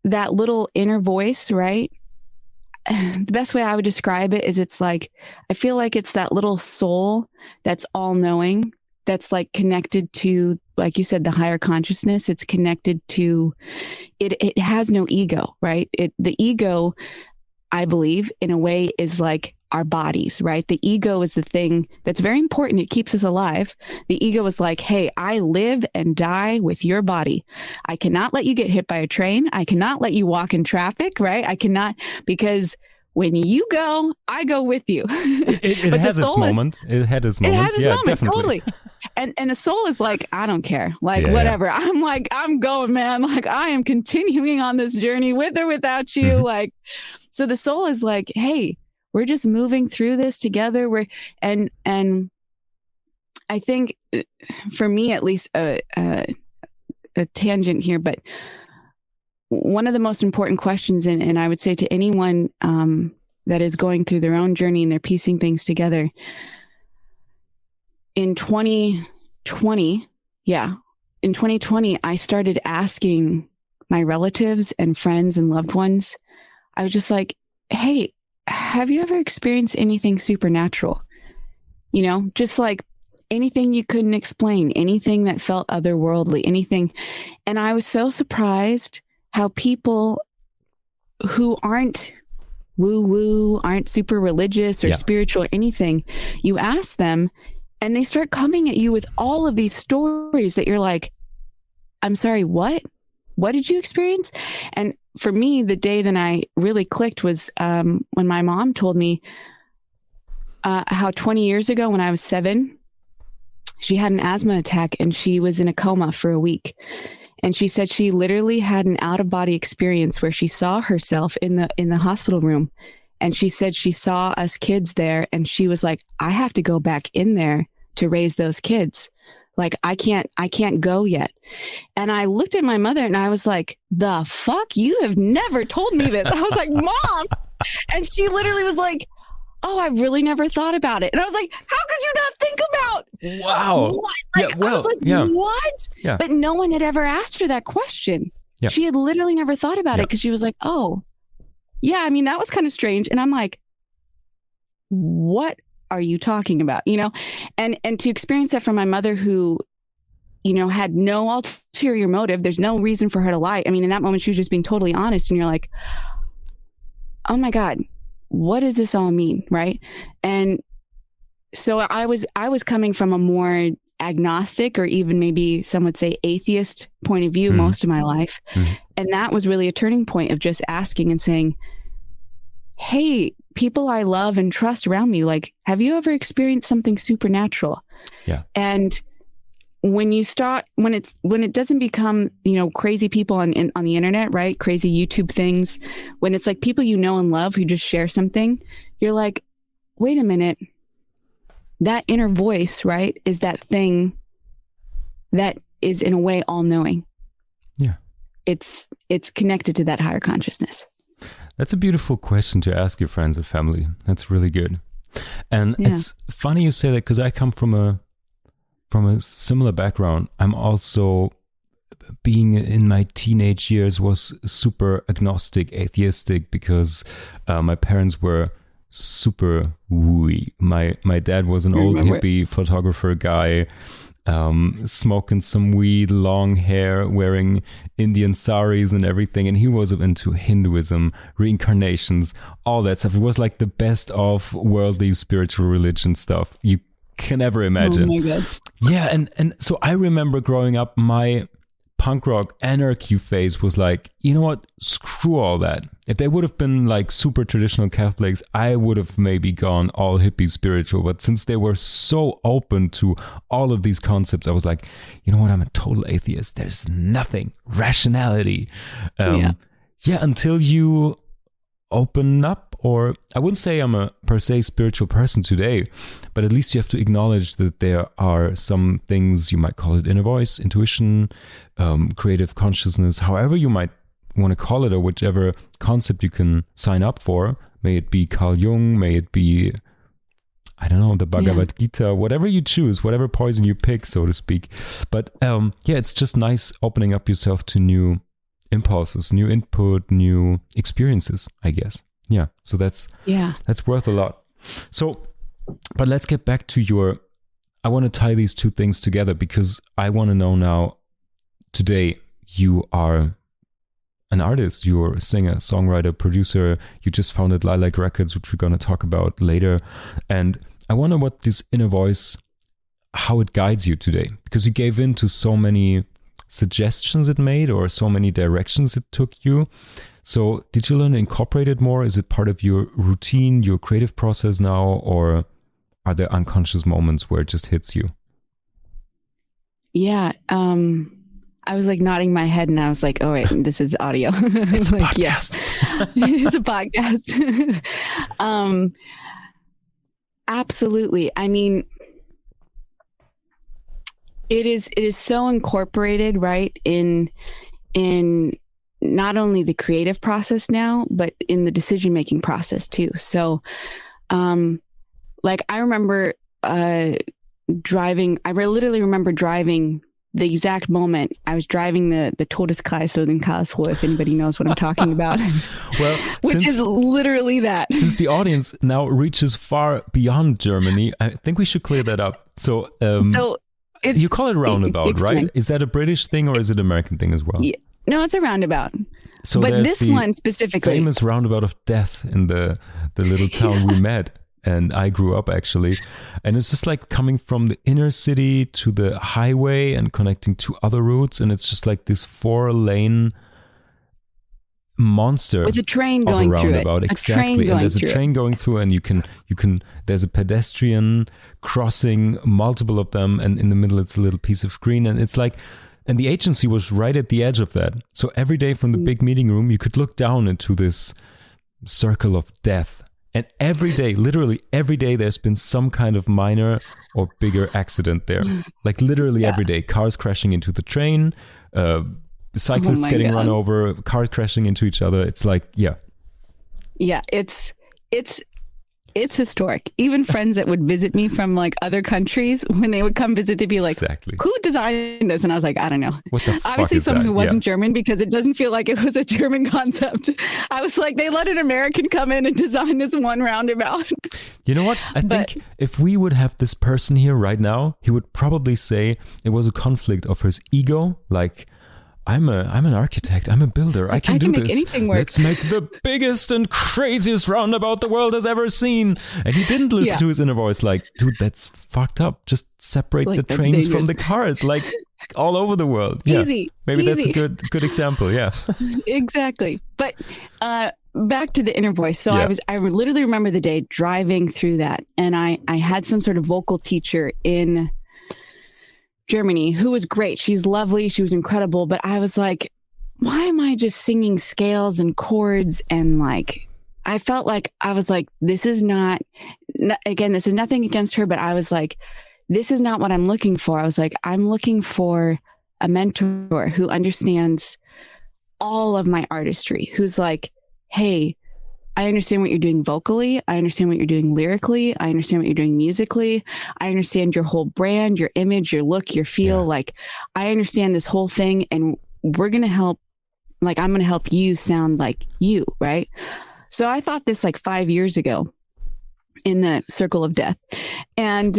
that little inner voice, right? The best way I would describe it is it's like, I feel like it's that little soul that's all knowing, that's like connected to, like you said, the higher consciousness. It's connected to, it has no ego, right? The ego, I believe, in a way is like our bodies, right? The ego is the thing that's very important. It keeps us alive. The ego is like, hey, I live and die with your body. I cannot let you get hit by a train. I cannot let you walk in traffic, right? I cannot, because when you go, I go with you. It has its moment. It had its moment. It has its moment, definitely. totally. And the soul is like, I don't care. Like, whatever. Yeah. I'm like, I'm going, man. Like, I am continuing on this journey with or without you. Mm-hmm. Like, so the soul is like, hey, we're just moving through this together. And I think for me, at least a tangent here, but one of the most important questions, and I would say to anyone that is going through their own journey and they're piecing things together, in 2020, I started asking my relatives and friends and loved ones, I was just like, hey, have you ever experienced anything supernatural? You know, just like anything you couldn't explain, anything that felt otherworldly, anything. And I was so surprised how people who aren't woo-woo, aren't super religious or spiritual or anything, you ask them and they start coming at you with all of these stories that you're like, I'm sorry, what? What did you experience? And for me, the day that I really clicked was when my mom told me how 20 years ago when I was 7, she had an asthma attack and she was in a coma for a week. And she said she literally had an out-of-body experience where she saw herself in the hospital room. And she said she saw us kids there and she was like, I have to go back in there to raise those kids. Like, I can't go yet. And I looked at my mother and I was like, the fuck? You have never told me this. I was like, Mom. And she literally was like, oh, I really never thought about it. And I was like, how could you not think about? Wow. What? Like, I was like, what? Yeah. But no one had ever asked her that question. Yeah. She had literally never thought about it because she was like, oh, yeah, I mean, that was kind of strange. And I'm like, what are you talking about? You know, and to experience that from my mother who, you know, had no ulterior motive. There's no reason for her to lie. I mean, in that moment, she was just being totally honest. And you're like, oh my God, what does this all mean? Right. And so I was coming from a more agnostic or even maybe some would say atheist point of view most of my life. Mm-hmm. And that was really a turning point of just asking and saying, hey, people I love and trust around me, like, have you ever experienced something supernatural? Yeah. And when it doesn't become, crazy people on the internet, right? Crazy YouTube things, when it's like people and love who just share something, you're like, wait a minute, that inner voice, right, is that thing that is in a way all knowing. Yeah. It's connected to that higher consciousness. That's a beautiful question to ask your friends and family. That's really good. And it's funny you say that, because I come from a similar background. I'm also, being in my teenage years, was super agnostic, atheistic, because my parents were super wooey. My dad was an old hippie photographer guy, smoking some weed, long hair, wearing Indian saris and everything, and he was into Hinduism, reincarnations, all that stuff. It was like the best of worldly spiritual religion stuff you can ever imagine. Oh my God. Yeah, and so I remember growing up, my punk rock anarchy phase was like, you know what, screw all that. If they would have been like super traditional Catholics, I would have maybe gone all hippie spiritual. But since they were so open to all of these concepts, I was like, you know what, I'm a total atheist. There's nothing, rationality. Until you open up, or I wouldn't say I'm a per se spiritual person today, but at least you have to acknowledge that there are some things, you might call it inner voice, intuition, creative consciousness, however you might want to call it, or whichever concept you can sign up for. May it be Carl Jung, may it be, I don't know, the Bhagavad Gita, whatever you choose, whatever poison you pick, so to speak. But it's just nice opening up yourself to new impulses, new input, new experiences, I guess. Yeah. So that's worth a lot. So, but let's get back to I want to tie these two things together, because I want to know now, today, you are an artist, you're a singer, songwriter, producer, you just founded Lilac Records, which we're going to talk about later. And I wonder what this inner voice, how it guides you today, because you gave in to so many suggestions it made, or so many directions it took you. So did you learn to incorporate it more? Is it part of your routine, your creative process now, or are there unconscious moments where it just hits you? Yeah. I was like nodding my head, and I was like, oh wait, this is audio. It's like, a podcast. Yes, it's a podcast. Absolutely. I mean, it is so incorporated, right, in not only the creative process now, but in the decision-making process too. So, like I remember driving, I literally remember driving the exact moment I was driving the Todeskreis in Karlsruhe, if anybody knows what I'm talking about. Well, which is literally that. Since the audience now reaches far beyond Germany, I think we should clear that up. So you call it roundabout, right? Is that a British thing, or is it an American thing as well? Yeah. No, it's a roundabout. So but this one specifically, famous roundabout of death in the little town we met, and I grew up actually, and it's just like coming from the inner city to the highway and connecting to other routes, and it's just like this 4-lane monster with a train going through it. Exactly, and there's a train going through, and you can. There's a pedestrian crossing, multiple of them, and in the middle it's a little piece of green, and it's like. And the agency was right at the edge of that. So every day from the big meeting room, you could look down into this circle of death. And every day, literally every day, there's been some kind of minor or bigger accident there. Like literally every day, cars crashing into the train, cyclists getting run over, cars crashing into each other. It's like, yeah, it's historic. Even friends that would visit me from like other countries, when they would come visit, they'd be like, exactly. Who designed this? And I was like, I don't know. What the fuck Obviously is someone that? who wasn't German, because it doesn't feel like it was a German concept. I was like, they let an American come in and design this one roundabout. You know what? I think if we would have this person here right now, he would probably say it was a conflict of his ego, like, I'm an architect. I'm a builder. I can do this. Anything work. Let's make the biggest and craziest roundabout the world has ever seen. And he didn't listen to his inner voice like, dude, that's fucked up. Just separate the trains from the cars, like all over the world. Yeah. Easy. Maybe that's a good example. Yeah. Exactly. But back to the inner voice. So I literally remember the day driving through that, and I had some sort of vocal teacher in Germany who was great. She's lovely. She was incredible. But I was like, why am I just singing scales and chords? And like, I felt like, I was like, this is not, again, this is nothing against her, but I was like, this is not what I'm looking for. I was like, I'm looking for a mentor who understands all of my artistry, who's like, hey, I understand what you're doing vocally. I understand what you're doing lyrically. I understand what you're doing musically. I understand your whole brand, your image, your look, your feel. Yeah. Like, I understand this whole thing, and we're going to help. Like, I'm going to help you sound like you. Right. So I thought this like 5 years ago in the circle of death. And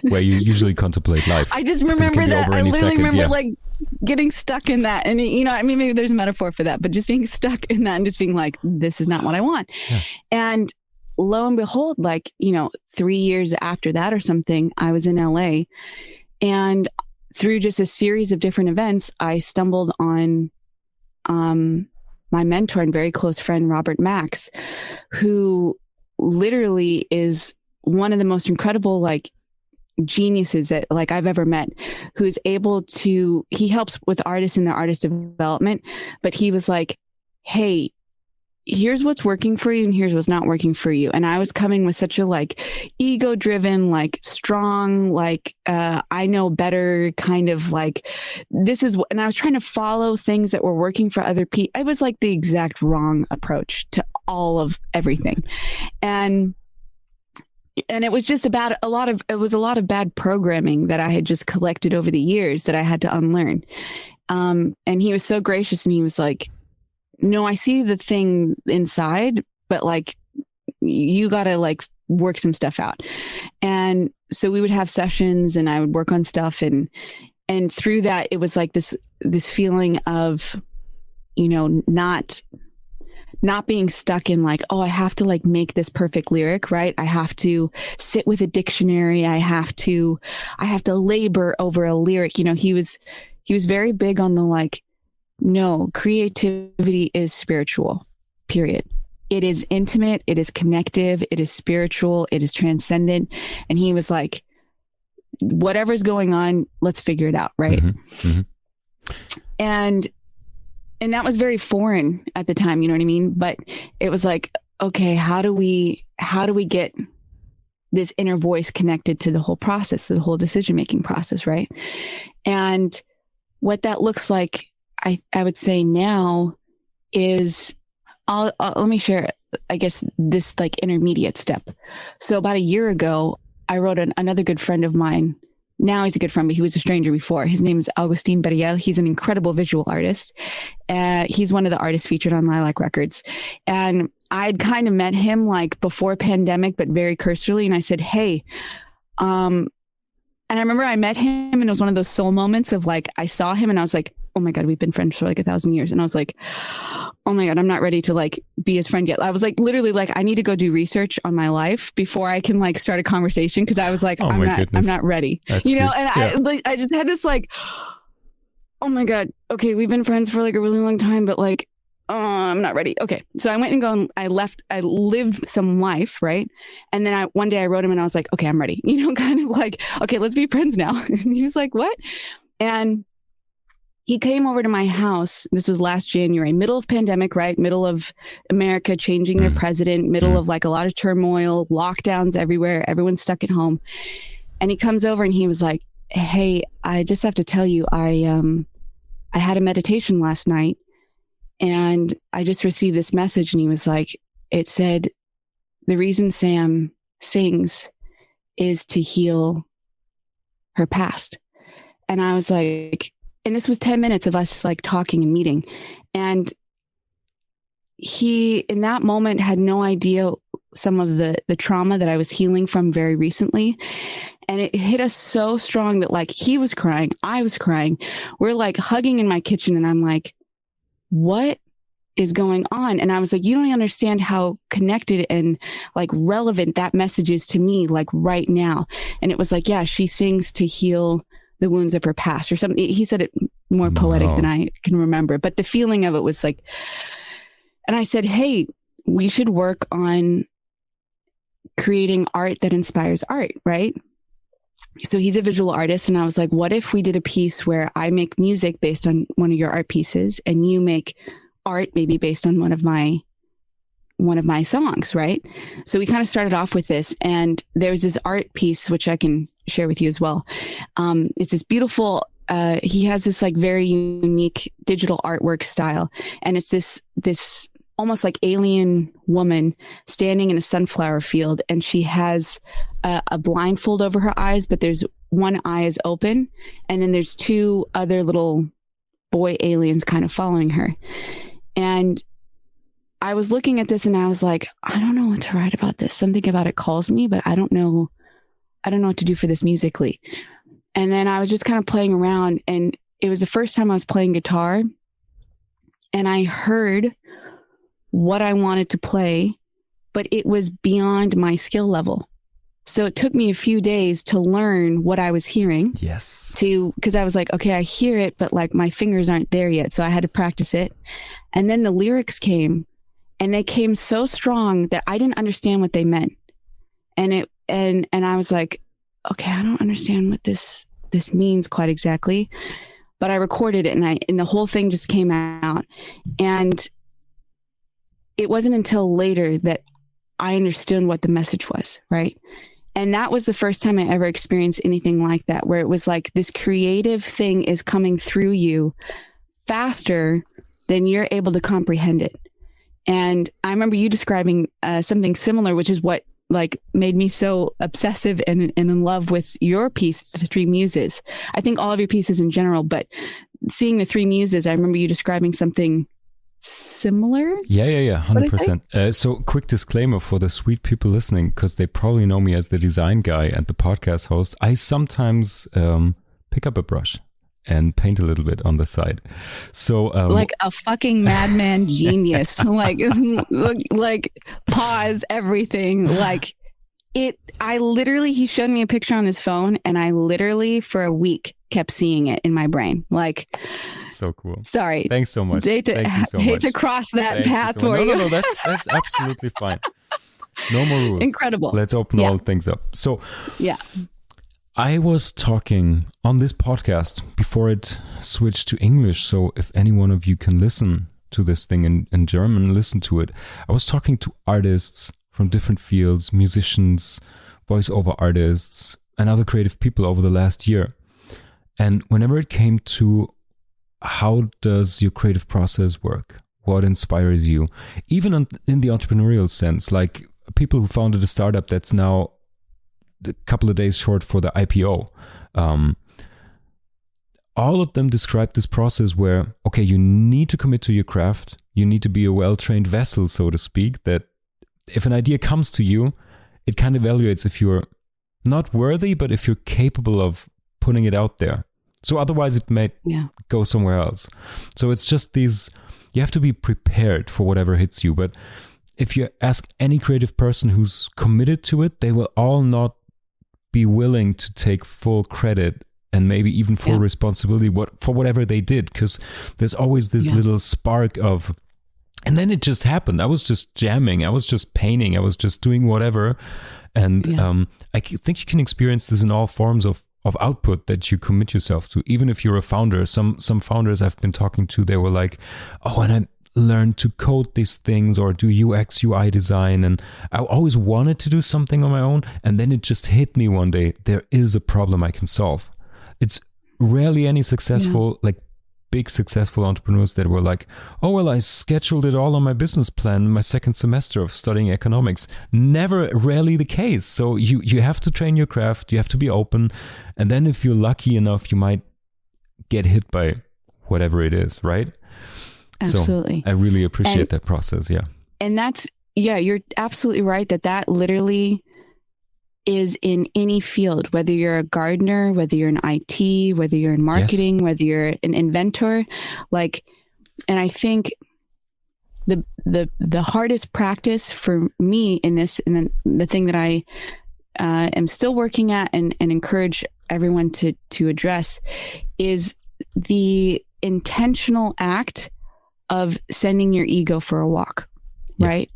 where you usually contemplate life. I just remember that. I literally remember like getting stuck in that. And, you know, I mean, maybe there's a metaphor for that, but just being stuck in that and just being like, this is not what I want. Yeah. And lo and behold, like, you know, 3 years after that or something, I was in LA, and through just a series of different events, I stumbled on my mentor and very close friend, Robert Max, who literally is one of the most incredible, like, geniuses that like I've ever met, who's able to, he helps with artists in their artist development, but he was like, hey, here's what's working for you and here's what's not working for you. And I was coming with such a like ego driven, like strong, like I know better kind of like, this is, and I was trying to follow things that were working for other people. It was like the exact wrong approach to all of everything. And it was just about a lot of bad programming that I had just collected over the years that I had to unlearn. And he was so gracious, and he was like, no, I see the thing inside, but like, you got to like work some stuff out. And so we would have sessions and I would work on stuff. And through that, it was like this feeling of, you know, not being stuck in like, oh, I have to like make this perfect lyric, right? I have to sit with a dictionary. I have to labor over a lyric. You know, he was very big on the like, no, creativity is spiritual, period. It is intimate. It is connective. It is spiritual. It is transcendent. And he was like, whatever's going on, let's figure it out. Right. Mm-hmm. Mm-hmm. And that was very foreign at the time, you know what I mean? But it was like, okay, how do we get this inner voice connected to the whole process, to the whole decision-making process, right? And what that looks like, I would say now is, let me share, I guess, this like intermediate step. So about a year ago, I wrote another good friend of mine. Now he's a good friend, but he was a stranger before. His name is Augustin Beriel. He's an incredible visual artist. He's one of the artists featured on Lilac Records. And I'd kind of met him like before pandemic, but very cursorily. And I said, hey, and I remember I met him and it was one of those soul moments of like, I saw him and I was like, oh my God, we've been friends for like 1,000 years. And I was like, oh my God, I'm not ready to like be his friend yet. I was like, literally like, I need to go do research on my life before I can like start a conversation. Cause I was like, I'm not ready, That's you know? Good. And yeah. I just had this like, oh my God, okay, we've been friends for like a really long time, but like, I'm not ready. Okay. So I went and I lived some life. Right. And then one day I wrote him and I was like, okay, I'm ready, you know, kind of like, okay, let's be friends now. And he was like, what? And he came over to my house. This was last January, middle of pandemic, right? Middle of America changing their president, middle of like a lot of turmoil, lockdowns everywhere. Everyone's stuck at home. And he comes over and he was like, hey, I just have to tell you, I had a meditation last night and I just received this message. And he was like, it said, the reason Sam sings is to heal her past. And I was like, and this was 10 minutes of us like talking and meeting. And he, in that moment, had no idea some of the trauma that I was healing from very recently. And it hit us so strong that like he was crying, I was crying. We're like hugging in my kitchen. And I'm like, what is going on? And I was like, you don't understand how connected and like relevant that message is to me, like right now. And it was like, yeah, she sings to heal the wounds of her past or something. He said it more poetic than I can remember, but the feeling of it was like, And I said, hey, we should work on creating art that inspires art, right? So he's a visual artist. And I was like, what if we did a piece where I make music based on one of your art pieces and you make art maybe based on one of my songs, right? So we kind of started off with this, and there's this art piece, which I can share with you as well. It's this beautiful, he has this like very unique digital artwork style. And it's this almost like alien woman standing in a sunflower field, and she has a blindfold over her eyes, but there's one eye is open, and then there's two other little boy aliens kind of following her. And I was looking at this and I was like, I don't know what to write about this. Something about it calls me, but I don't know what to do for this musically. And then I was just kind of playing around, and it was the first time I was playing guitar, and I heard what I wanted to play, but it was beyond my skill level. So it took me a few days to learn what I was hearing. Yes. Because I was like, okay, I hear it, but like my fingers aren't there yet. So I had to practice it. And then the lyrics came, and they came so strong that I didn't understand what they meant. And I was like, okay, I don't understand what this means quite exactly. But I recorded it, and the whole thing just came out. And it wasn't until later that I understood what the message was, right? And that was the first time I ever experienced anything like that, where it was like this creative thing is coming through you faster than you're able to comprehend it. And I remember you describing something similar, which is what like made me so obsessive and in love with your piece, The Three Muses. I think all of your pieces in general, but seeing The Three Muses, I remember you describing something similar. Yeah, 100%. So quick disclaimer for the sweet people listening, because they probably know me as the design guy and the podcast host. I sometimes pick up a brush and paint a little bit on the side. So like a fucking madman genius. like pause everything. Like he showed me a picture on his phone, and I literally for a week kept seeing it in my brain. Like, so cool. Sorry. Thanks so much. Hate to cross that path for you. No, that's absolutely fine. No more rules. Incredible. Let's open all things up. So yeah. I was talking on this podcast before it switched to English. So if any one of you can listen to this thing in German, listen to it. I was talking to artists from different fields, musicians, voiceover artists, and other creative people over the last year. And whenever it came to how does your creative process work, what inspires you, even in the entrepreneurial sense, like people who founded a startup that's now a couple of days short for the IPO, all of them describe this process where, okay, you need to commit to your craft. You need to be a well-trained vessel, so to speak, that if an idea comes to you, it kind of evaluates if you're not worthy, but if you're capable of putting it out there. So otherwise it may go somewhere else. So it's just you have to be prepared for whatever hits you. But if you ask any creative person who's committed to it, they will all not be willing to take full credit and maybe even full responsibility for whatever they did, because there's always this little spark of, and then it just happened. I was just jamming, I was just painting, I was just doing whatever. And I think you can experience this in all forms of output that you commit yourself to, even if you're a founder. Some founders I've been talking to, they were like, oh, and I learned to code these things or do UX UI design, and I always wanted to do something on my own, and then it just hit me one day, there is a problem I can solve. It's rarely any successful like big successful entrepreneurs that were like, oh well, I scheduled it all on my business plan in my second semester of studying economics. Rarely the case. So you have to train your craft, you have to be open, and then if you're lucky enough, you might get hit by whatever it is, right? Absolutely. So I really appreciate that process. And you're absolutely right that literally is in any field, whether you're a gardener, whether you're in IT, whether you're in marketing, whether you're an inventor, and I think the hardest practice for me in this, and the thing that I am still working at and encourage everyone to address, is the intentional act of sending your ego for a walk, right?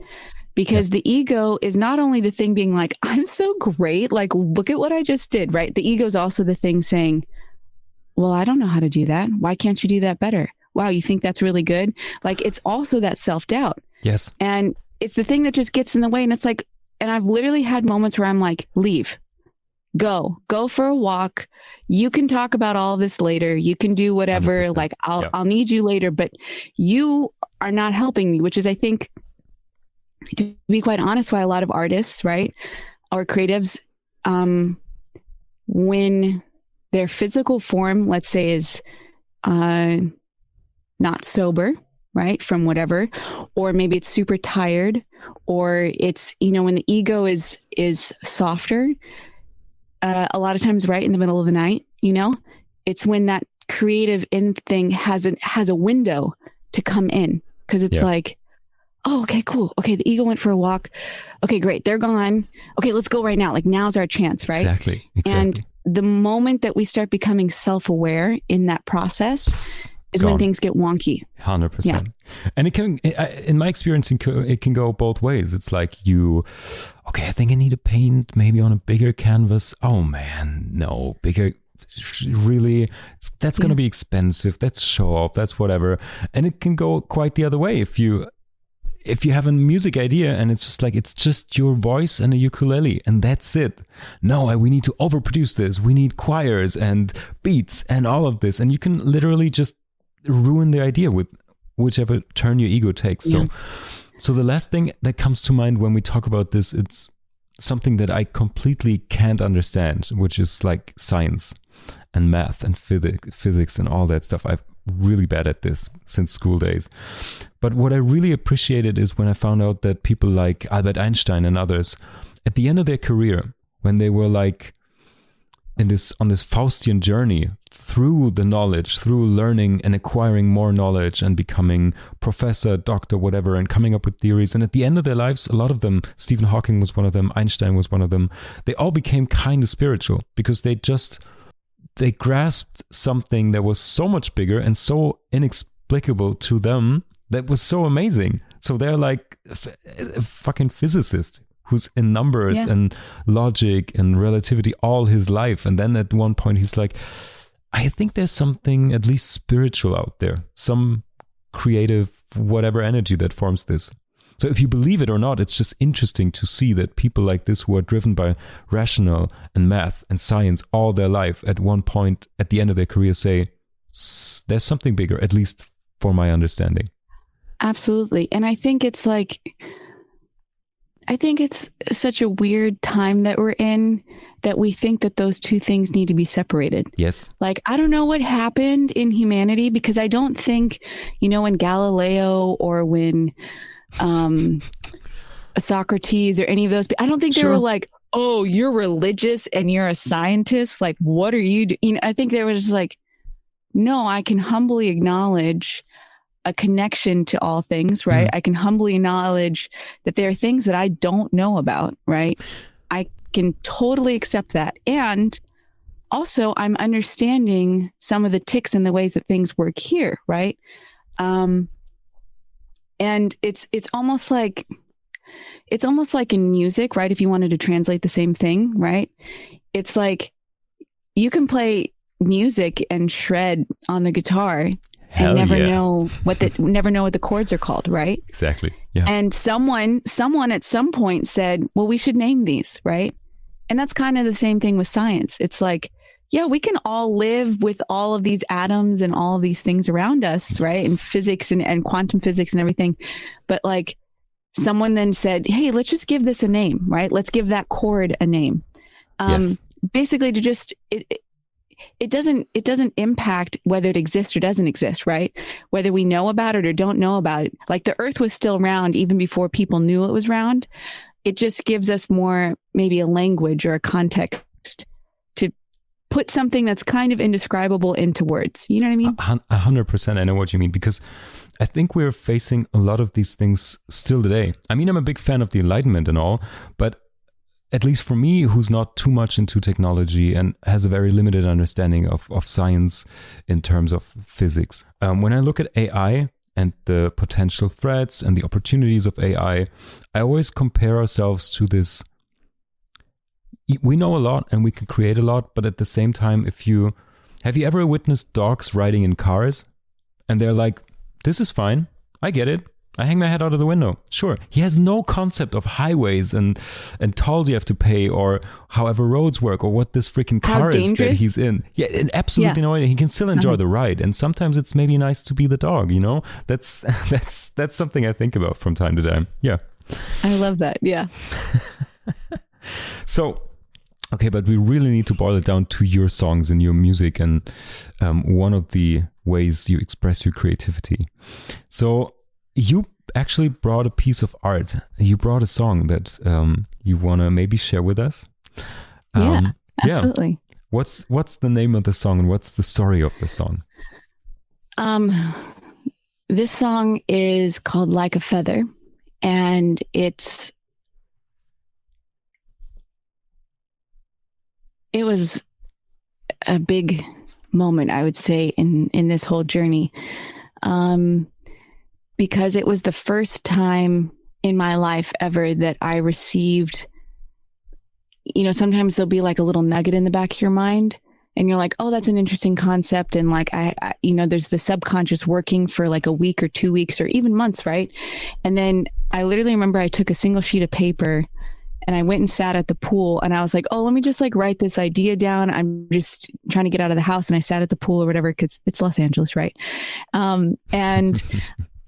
Because the ego is not only the thing being like, I'm so great, like, look at what I just did, right? The ego is also the thing saying, well, I don't know how to do that. Why can't you do that better? Wow, you think that's really good? Like, it's also that self-doubt. Yes. And it's the thing that just gets in the way. And it's like, and I've literally had moments where I'm like, leave, go for a walk. You can talk about all of this later. You can do whatever. 100%. Like, I'll need you later, but you are not helping me, which is, I think, to be quite honest, why a lot of artists, right, or creatives, when their physical form, let's say, is not sober, right, from whatever, or maybe it's super tired, or it's, when the ego is softer, a lot of times right in the middle of the night, it's when that creative in thing has a window to come in, because it's like, oh, okay, cool. Okay, the ego went for a walk. Okay, great. They're gone. Okay, let's go right now. Like, now's our chance, right? Exactly. And the moment that we start becoming self-aware in that process is when things get wonky. 100%. Yeah. And it can, in my experience, it can go both ways. It's like okay, I think I need to paint maybe on a bigger canvas. Oh man, no, bigger. Really, that's going to be expensive. That's show off. That's whatever. And it can go quite the other way if you have a music idea and it's just your voice and a ukulele and that's it. No, we need to overproduce this. We need choirs and beats and all of this. And you can literally just ruin the idea with whichever turn your ego takes. Yeah. So the last thing that comes to mind when we talk about this, it's something that I completely can't understand, which is like science and math and physics and all that stuff. I'm really bad at this since school days. But what I really appreciated is when I found out that people like Albert Einstein and others, at the end of their career, when they were like on this Faustian journey through the knowledge, through learning and acquiring more knowledge and becoming professor, doctor, whatever, and coming up with theories. And at the end of their lives, a lot of them, Stephen Hawking was one of them, Einstein was one of them, they all became kind of spiritual because they grasped something that was so much bigger and so inexplicable to them that was so amazing. So they're like a fucking physicist who's in numbers and logic and relativity all his life. And then at one point he's like, I think there's something at least spiritual out there, some creative whatever energy that forms this. So if you believe it or not, it's just interesting to see that people like this who are driven by rational and math and science all their life, at one point at the end of their career say, there's something bigger, at least for my understanding. Absolutely. And I think it's such a weird time that we're in that we think that those two things need to be separated. Yes. Like, I don't know what happened in humanity, because I don't think, when Galileo or when Socrates or any of those, I don't think they were like, oh, you're religious and you're a scientist. Like, what are you doing? I think they were just like, no, I can humbly acknowledge a connection to all things, right? I can humbly acknowledge that there are things that I don't know about, right? I can totally accept that. And also I'm understanding some of the ticks and the ways that things work here, right? And it's almost like in music, right? If you wanted to translate the same thing, right? It's like you can play music and shred on the guitar and never know what the chords are called, right? Exactly. Yeah. And someone at some point said, well, we should name these, right? And that's kind of the same thing with science. It's like, yeah, we can all live with all of these atoms and all of these things around us, right? And physics and quantum physics and everything. But like someone then said, hey, let's just give this a name, right? Let's give that chord a name. Basically to just, it doesn't impact whether it exists or doesn't exist, right? Whether we know about it or don't know about it. Like the earth was still round even before people knew it was round. It just gives us more, maybe a language or a context to put something that's kind of indescribable into words. You know what I mean? 100%. I know what you mean, because I think we're facing a lot of these things still today. I mean, I'm a big fan of the Enlightenment and all, but at least for me, who's not too much into technology and has a very limited understanding of science in terms of physics. When I look at AI, and the potential threats and the opportunities of AI, I always compare ourselves to this. We know a lot and we can create a lot, but at the same time, have you ever witnessed dogs riding in cars and they're like, this is fine, I get it, I hang my head out of the window. Sure, he has no concept of highways and tolls you have to pay, or however roads work, or what this freaking car is that he's in. Yeah, and absolutely no idea. He can still enjoy the ride, and sometimes it's maybe nice to be the dog. You know, that's something I think about from time to time. Yeah, I love that. Yeah. So, okay, but we really need to boil it down to your songs and your music, and one of the ways you express your creativity. So you actually brought a piece of art. You brought a song that you want to maybe share with us. Yeah, absolutely. Yeah. What's the name of the song and what's the story of the song? This song is called Like a Feather, and it was a big moment, I would say, in this whole journey. Because it was the first time in my life ever that I received, sometimes there'll be like a little nugget in the back of your mind and you're like, oh, that's an interesting concept. And like, I there's the subconscious working for like a week or 2 weeks or even months. Right. And then I literally remember I took a single sheet of paper and I went and sat at the pool and I was like, oh, let me just like write this idea down. I'm just trying to get out of the house. And I sat at the pool or whatever, cause it's Los Angeles. Right. And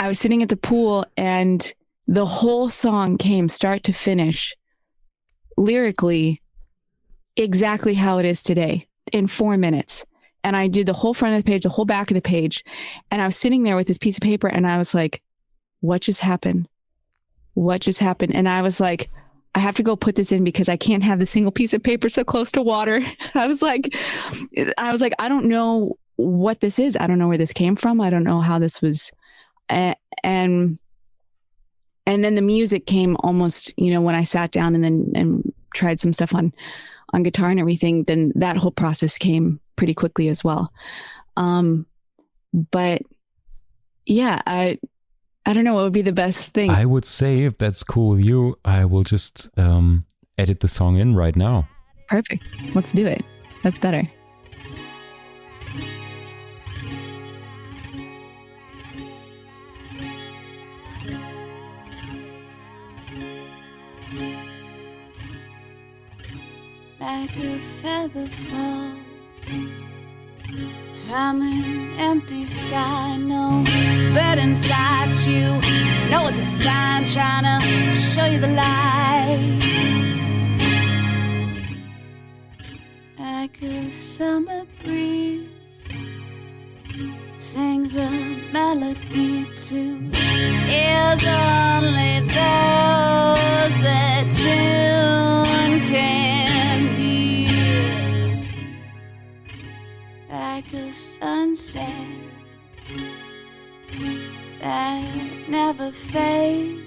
I was sitting at the pool and the whole song came start to finish lyrically exactly how it is today in 4 minutes. And I did the whole front of the page, the whole back of the page. And I was sitting there with this piece of paper and I was like, what just happened? What just happened? And I was like, I have to go put this in because I can't have the single piece of paper so close to water. I was like, I don't know what this is. I don't know where this came from. I don't know how this was. And then the music came almost, when I sat down and tried some stuff on guitar and everything, then that whole process came pretty quickly as well. But yeah, I don't know what would be the best thing. I would say, if that's cool with you, I will just edit the song in right now. Perfect. Let's do it. That's better. Like a feather fall from an empty sky, no bird inside you. No, it's a sign trying to show you the light. Like a summer breeze sings a melody to ears only those that tune can hear. Like a sunset that never fades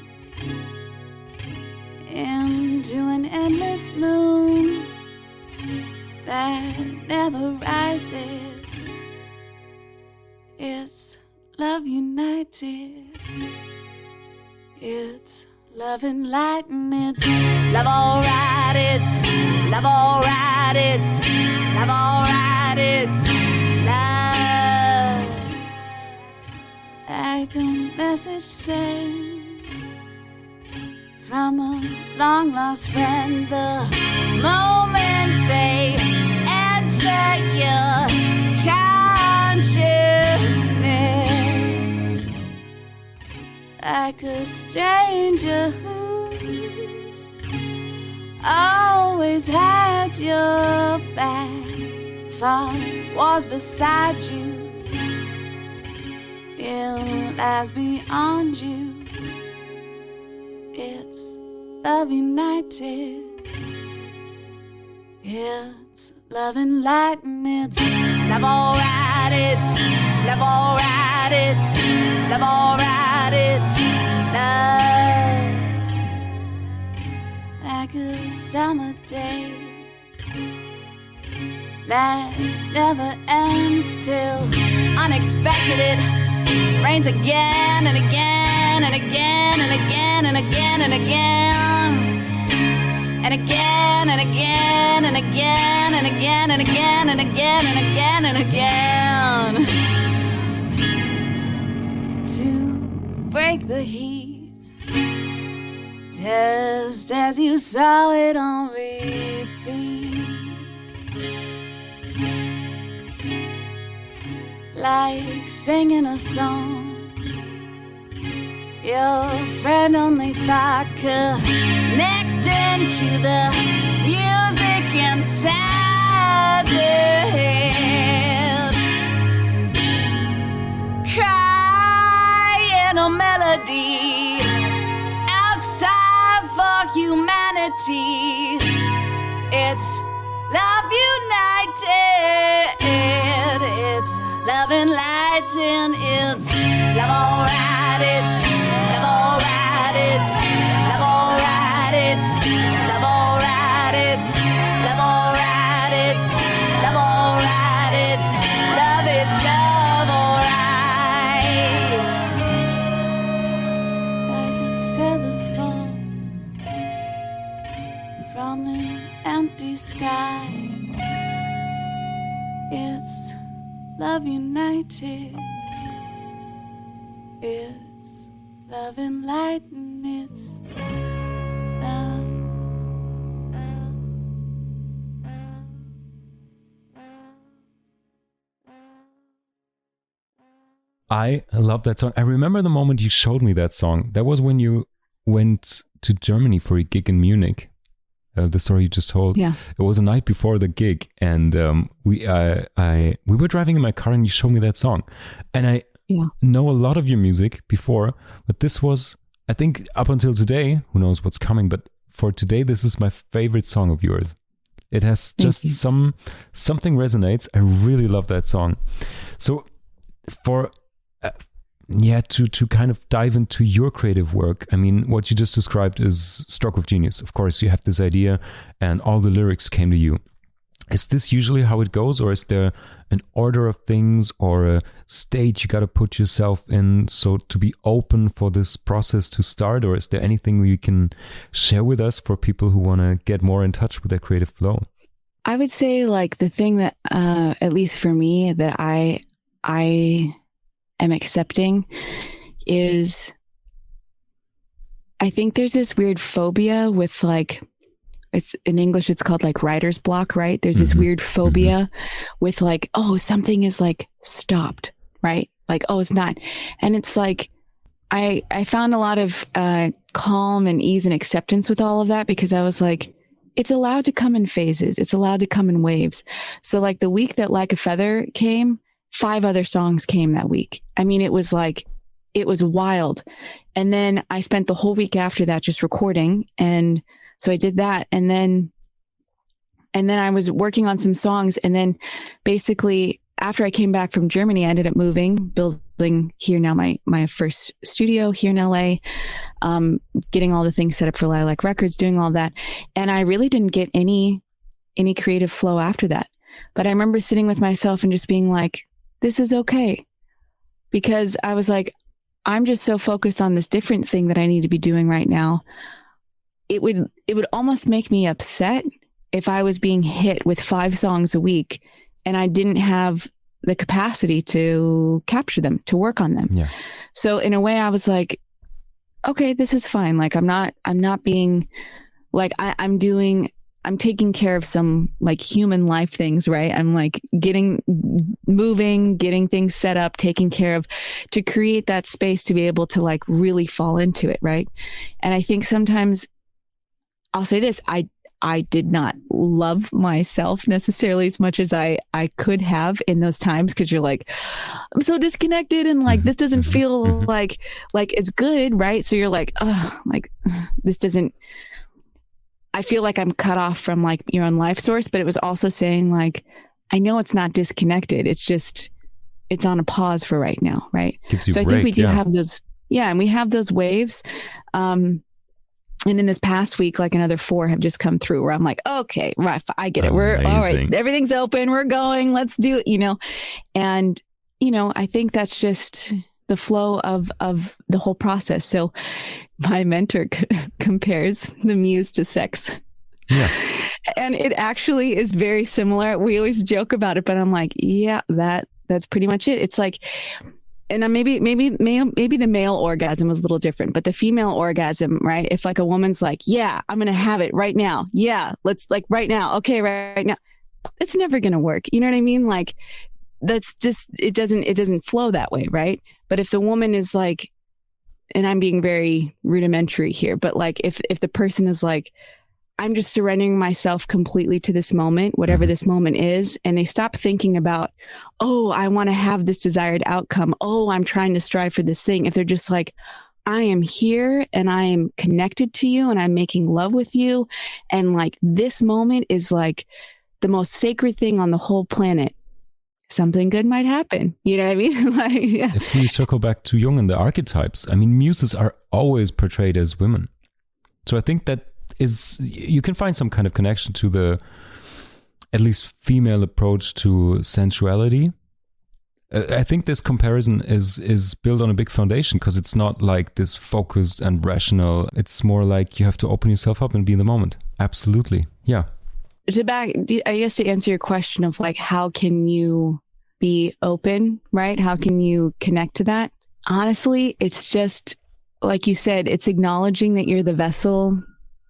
into an endless moon that never rises. It's love united. It's love enlightened. It's love alright. It's love alright. It's love alright. It's love. Like a message sent from a long lost friend. The moment they enter your consciousness, like a stranger who's always had your back, fought wars beside you, in lives beyond you. It's love united. It's love enlightened. It's love alright. It's love alright. It's love alright. It's love. Like a summer day that never ends till unexpected it rains rains again and again and again and again and again and again and again and again and again and again and again and again and again and again to break the heat, just as you saw it on repeat, like singing a song your friend only thought connecting to the music inside their head, crying a melody outside for humanity. It's love united, it's love enlightened, it's love alright, it's love alright, it's love alright, it's love alright, it's love alright, it's love alright, it's love is love alright. Like a feather falls from an empty sky, it's love united, it's love enlightened, it's love. I love that song. I remember the moment you showed me that song. That was when you went to Germany for a gig in Munich. The story you just told. Yeah. It was a night before the gig, and we were driving in my car, and you showed me that song. And I know a lot of your music before, but this was, I think, up until today, who knows what's coming, but for today, this is my favorite song of yours. It has just something resonates. I really love that song. So for to kind of dive into your creative work, I mean, what you just described is stroke of genius. Of course, you have this idea and all the lyrics came to you. Is this usually how it goes, or is there an order of things or a stage you got to put yourself in so to be open for this process to start? Or is there anything you can share with us for people who want to get more in touch with their creative flow? I would say, like, the thing that, at least for me, that I am accepting is, I think there's this weird phobia with, like, it's in English, it's called like writer's block, right? There's this weird phobia with, like, oh, something is like stopped, right? Like, oh, it's not. And it's like, I found a lot of calm and ease and acceptance with all of that, because I was like, it's allowed to come in phases. It's allowed to come in waves. So like the week that Like a Feather came, 5 other songs came that week. I mean, it was like, it was wild. And then I spent the whole week after that just recording. And so I did that. And then I was working on some songs. And then basically after I came back from Germany, I ended up building here now, my first studio here in LA, getting all the things set up for Lilac Records, doing all that. And I really didn't get any creative flow after that. But I remember sitting with myself and just being like, this is okay. Because I was like, I'm just so focused on this different thing that I need to be doing right now. It would almost make me upset if I was being hit with 5 songs a week and I didn't have the capacity to capture them, to work on them. Yeah. So in a way I was like, okay, this is fine. Like I'm not being like, I'm taking care of some like human life things, right? I'm like getting things set up, taking care of, to create that space to be able to like really fall into it. Right. And I think sometimes I'll say this, I did not love myself necessarily as much as I could have in those times. 'Cause you're like, I'm so disconnected and like, this doesn't feel like as good. Right. So you're like, oh, like this doesn't, I feel like I'm cut off from like your own life source, but it was also saying like, I know it's not disconnected. It's just, it's on a pause for right now. Right. So I think we do have those. Yeah. And we have those waves. And in this past week, like another 4 have just come through where I'm like, okay, right, I get it. We're all right. Everything's open. We're going. Let's do it, And, I think that's just, the flow of the whole process. So my mentor compares the muse to sex. Yeah. And it actually is very similar. We always joke about it, but I'm like, yeah, that's pretty much it. It's like, and maybe the male orgasm was a little different, but the female orgasm, right? If like a woman's like, yeah, I'm going to have it right now. Yeah, let's like right now. Okay, right now. It's never going to work. You know what I mean? Like that's just, it doesn't flow that way. Right. But if the woman is like, and I'm being very rudimentary here, but like if the person is like, I'm just surrendering myself completely to this moment, whatever this moment is. And they stop thinking about, oh, I want to have this desired outcome. Oh, I'm trying to strive for this thing. If they're just like, I am here and I am connected to you and I'm making love with you. And like this moment is like the most sacred thing on the whole planet. Something good might happen. You know what I mean? Like, yeah. If we circle back to Jung and the archetypes, I mean, muses are always portrayed as women. So I think that is, you can find some kind of connection to the at least female approach to sensuality. I think this comparison is built on a big foundation because it's not like this focused and rational. It's more like you have to open yourself up and be in the moment. Absolutely. Yeah. I guess to answer your question of like, how can you be open, right? How can you connect to that? Honestly, it's just, like you said, it's acknowledging that you're the vessel.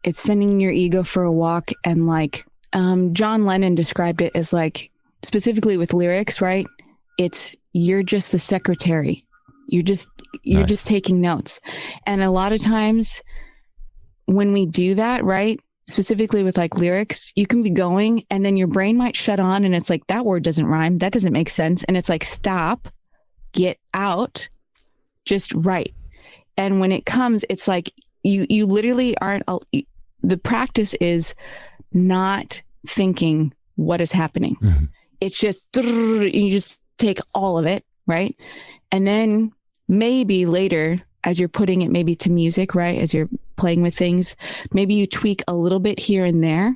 It's sending your ego for a walk. And like John Lennon described it as like, specifically with lyrics, right? It's, you're just the secretary. You're just taking notes. And a lot of times when we do that, right? Specifically with like lyrics, you can be going and then your brain might shut on and it's like, that word doesn't rhyme. That doesn't make sense. And it's like, stop, get out, just write. And when it comes, it's like, you literally aren't, the practice is not thinking what is happening. Mm-hmm. It's just, you just take all of it, right? And then maybe later, as you're putting it maybe to music, right? As you're playing with things, maybe you tweak a little bit here and there.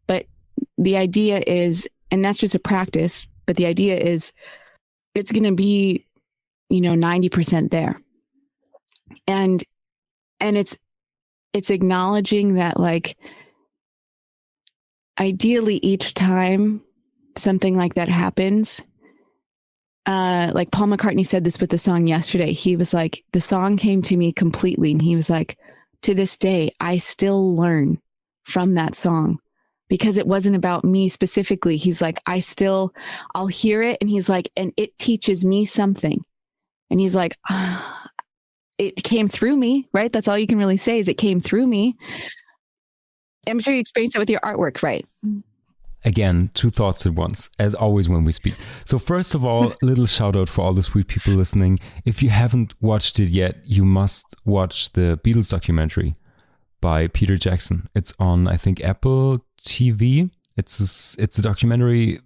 But the idea is, and that's just a practice, but the idea is it's going to be, 90% there. And it's acknowledging that like, ideally each time something like that happens, like Paul McCartney said this with the song Yesterday. He was like, the song came to me completely. And he was like, to this day, I still learn from that song because it wasn't about me specifically. He's like, I'll hear it. And he's like, and it teaches me something. And he's like, it came through me, right? That's all you can really say is it came through me. I'm sure you experienced it with your artwork, right? Again, two thoughts at once, as always when we speak. So first of all, a little shout out for all the sweet people listening. If you haven't watched it yet, you must watch the Beatles documentary by Peter Jackson. It's on, I think, Apple TV. It's a documentary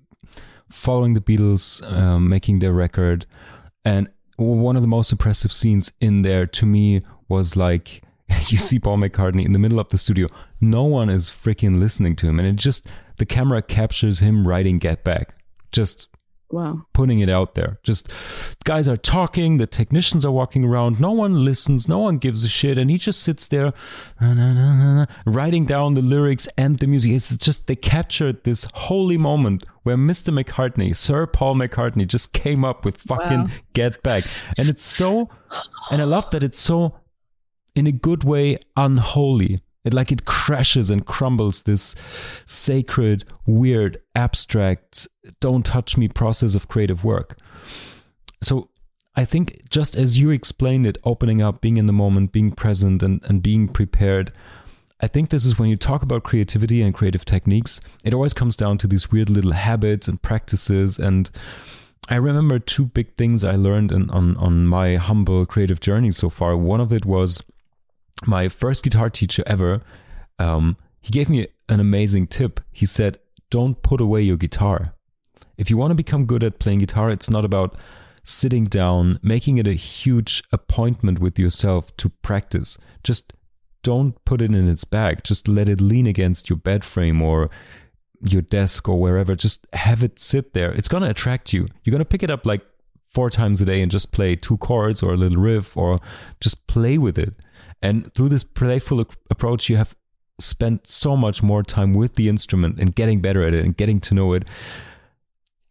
following the Beatles, making their record. And one of the most impressive scenes in there to me was like, you see Paul McCartney in the middle of the studio. No one is freaking listening to him. And it just, the camera captures him writing Get Back. Just wow, putting it out there. Just guys are talking, the technicians are walking around. No one listens. No one gives a shit. And he just sits there writing down the lyrics and the music. It's just, they captured this holy moment where Mr. McCartney, Sir Paul McCartney, just came up with fucking Get Back. And it's so, and I love that it's so, in a good way, unholy. It crashes and crumbles this sacred, weird, abstract, don't touch me process of creative work. So I think just as you explained it, opening up, being in the moment, being present and being prepared, I think this is when you talk about creativity and creative techniques, it always comes down to these weird little habits and practices. And I remember two big things I learned on my humble creative journey so far. One of it was my first guitar teacher ever. He gave me an amazing tip. He said, don't put away your guitar. If you want to become good at playing guitar, it's not about sitting down, making it a huge appointment with yourself to practice. Just don't put it in its bag. Just let it lean against your bed frame or your desk or wherever. Just have it sit there. It's going to attract you. You're going to pick it up like 4 times a day and just play 2 chords or a little riff or just play with it. And through this playful approach, you have spent so much more time with the instrument and getting better at it and getting to know it.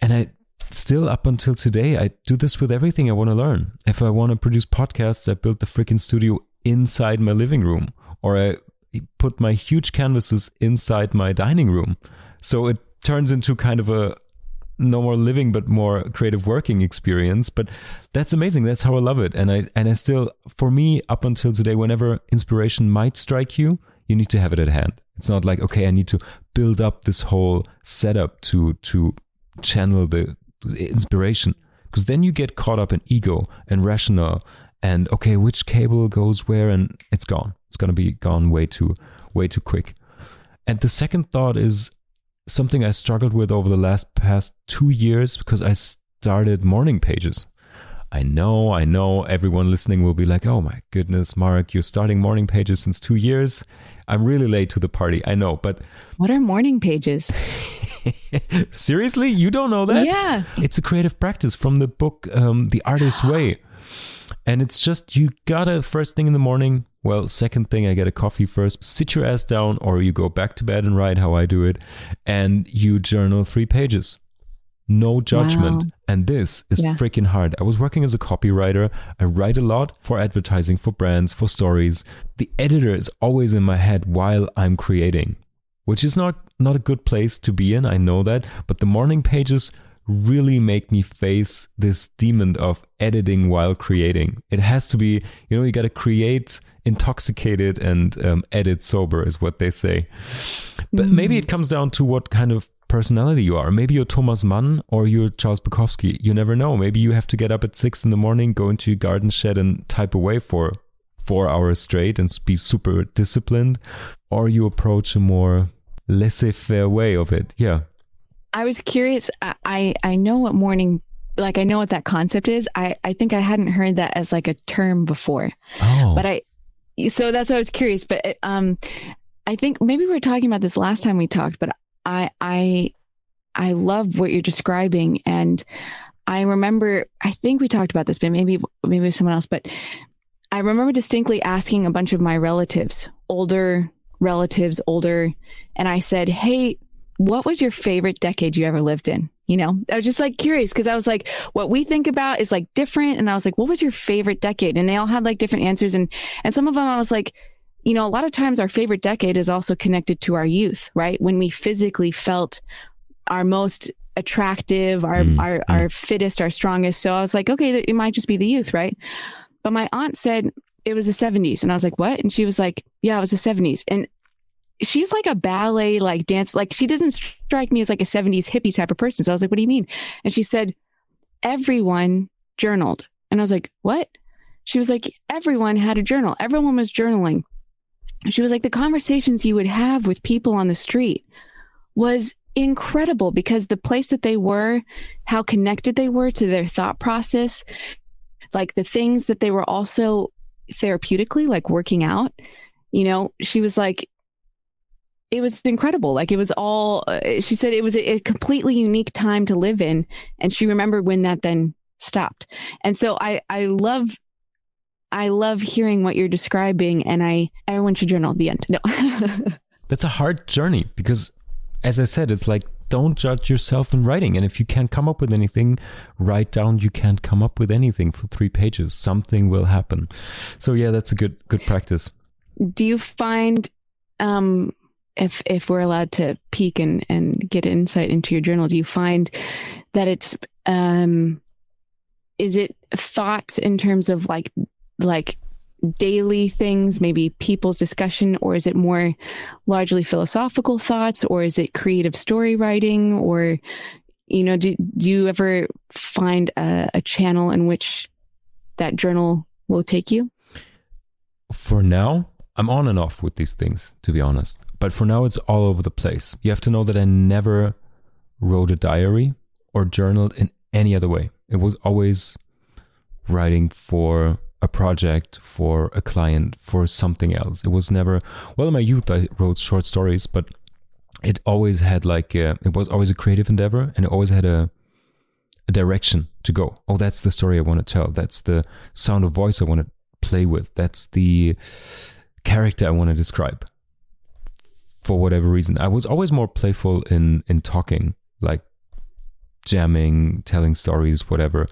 And I still, up until today, I do this with everything I want to learn. If I want to produce podcasts, I build the freaking studio inside my living room, or I put my huge canvases inside my dining room. So it turns into kind of a no more living but more creative working experience. But that's amazing. That's how I love it. And I still, for me, up until today, whenever inspiration might strike you, you need to have it at hand. It's not like, okay, I need to build up this whole setup to channel the inspiration, because then you get caught up in ego and rational and, okay, which cable goes where, and it's gone. It's going to be gone way too quick. And the second thought is something I struggled with over the past 2 years, because I started morning pages. I know everyone listening will be like, oh my goodness, Marc, you're starting morning pages since 2 years. I'm really late to the party. I know, but what are morning pages? Seriously? You don't know that? Yeah. It's a creative practice from the book, The Artist's Way. And it's just, you gotta, first thing in the morning, well, second thing, I get a coffee first, sit your ass down, or you go back to bed and write how I do it, and you journal 3 pages. No judgment. Wow. And this is freaking hard. I was working as a copywriter. I write a lot for advertising, for brands, for stories. The editor is always in my head while I'm creating, which is not a good place to be in. I know that. But the morning pages really make me face this demon of editing while creating. It has to be, you got to create intoxicated and edit sober is what they say. But maybe it comes down to what kind of personality you are. Maybe you're Thomas Mann or you're Charles Bukowski. You never know. Maybe you have to get up at 6 a.m, go into your garden shed and type away for 4 hours straight and be super disciplined, or you approach a more laissez-faire way of it. Yeah. I was curious. I know what morning, like I know what that concept is. I think I hadn't heard that as like a term before. Oh. But so that's why I was curious. But I think maybe we were talking about this last time we talked, but I love what you're describing. And I remember, I think we talked about this, but maybe someone else, but I remember distinctly asking a bunch of my older relatives, and I said, hey, what was your favorite decade you ever lived in? I was just like curious, because I was like, what we think about is like different. And I was like, what was your favorite decade? And they all had like different answers. And some of them I was like, a lot of times our favorite decade is also connected to our youth, right? When we physically felt our most attractive, our fittest, our strongest. So I was like, okay, it might just be the youth, right? But my aunt said it was the 70s. And I was like, what? And she was like, yeah, it was the 70s. And she's like a ballet, like dance, like she doesn't strike me as like a 70s hippie type of person. So I was like, what do you mean? And she said, everyone journaled. And I was like, what? She was like, everyone had a journal. Everyone was journaling. She was like, the conversations you would have with people on the street was incredible, because the place that they were, how connected they were to their thought process, like the things that they were also therapeutically, like working out, she was like, it was incredible. Like it was all, she said it was a completely unique time to live in. And she remembered when that then stopped. And so I love hearing what you're describing, and everyone should journal at the end. No. That's a hard journey, because as I said, it's like, don't judge yourself in writing. And if you can't come up with anything, write down you can't come up with anything for 3 pages. Something will happen. So yeah, that's a good practice. Do you find, if we're allowed to peek and get insight into your journal, do you find that it's, is it thoughts in terms of like daily things, maybe people's discussion, or is it more largely philosophical thoughts, or is it creative story writing, or, do you ever find a channel in which that journal will take you? For now, I'm on and off with these things, to be honest. But for now, it's all over the place. You have to know that I never wrote a diary or journaled in any other way. It was always writing for a project, for a client, for something else. It was never, well, in my youth, I wrote short stories, but it always had it was always a creative endeavor, and it always had a a direction to go. Oh, that's the story I want to tell. That's the sound of voice I want to play with. That's the character I want to describe. For whatever reason, I was always more playful in talking, like jamming, telling stories, whatever.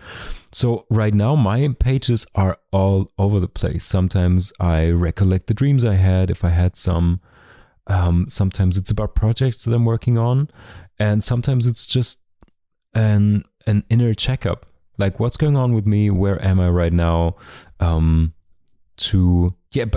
So right now my pages are all over the place. Sometimes I recollect the dreams I had, if I had some. Sometimes it's about projects that I'm working on, and sometimes it's just an inner checkup, like what's going on with me, where am I right now, but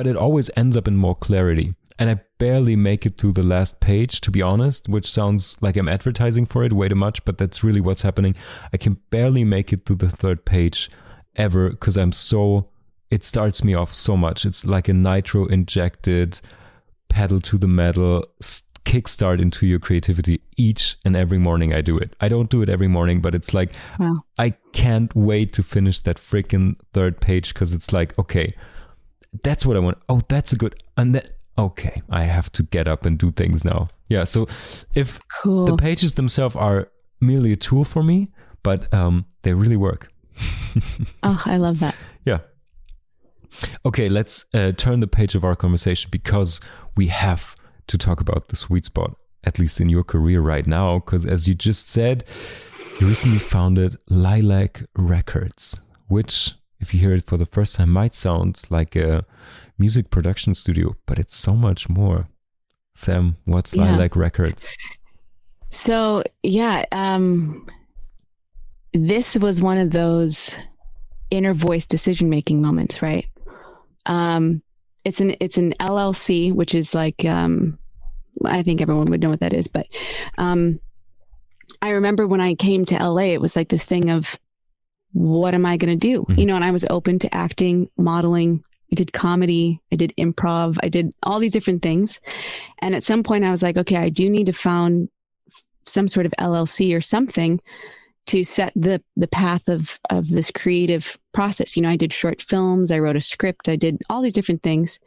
it always ends up in more clarity. And I barely make it through the last page, to be honest, which sounds like I'm advertising for it way too much, but that's really what's happening. I can barely make it through the third page ever, because it starts me off so much. It's like a nitro injected pedal to the metal kickstart into your creativity. Each and every morning I do it. I don't do it every morning, but it's like, wow. I can't wait to finish that freaking third page, because it's like, okay, that's what I want. Oh, that's a good, and that, okay, I have to get up and do things now. Yeah, so if the pages themselves are merely a tool for me, but they really work. Oh, I love that. Yeah. Okay, let's turn the page of our conversation, because we have to talk about the sweet spot, at least in your career right now, because as you just said, you recently founded Lilac Records, which, if you hear it for the first time, might sound like a music production studio, but it's so much more. Sam, what's Lilac Records? So, this was one of those inner voice decision-making moments, right? It's an LLC, which is like, I think everyone would know what that is, but I remember when I came to LA, it was like this thing of, what am I going to do? Mm-hmm. And I was open to acting, modeling. I did comedy, I did improv, I did all these different things. And at some point I was like, okay, I do need to found some sort of LLC or something to set the path of this creative process. I did short films, I wrote a script, I did all these different things.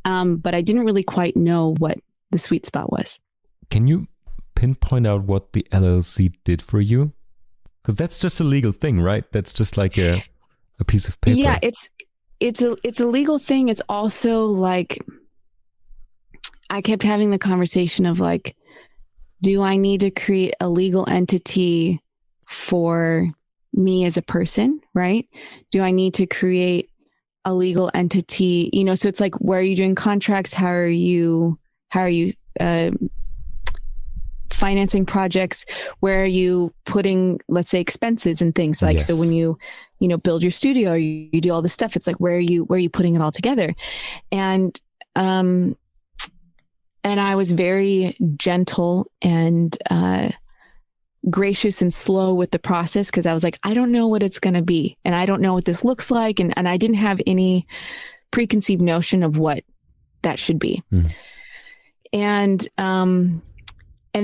But I didn't really quite know what the sweet spot was. Can you pinpoint out what the LLC did for you? Because that's just a legal thing, right? That's just like a piece of paper. Yeah, it's a legal thing. It's also like, I kept having the conversation of like, do I need to create a legal entity for me as a person, right? Do I need to create a legal entity? So it's like, where are you doing contracts? How are you financing projects? Where are you putting, let's say, expenses and things like, yes. So when you build your studio, or you do all this stuff, it's like, where are you putting it all together? And I was very gentle and gracious and slow with the process, because I was like, I don't know what it's going to be, and I don't know what this looks like, and I didn't have any preconceived notion of what that should be. And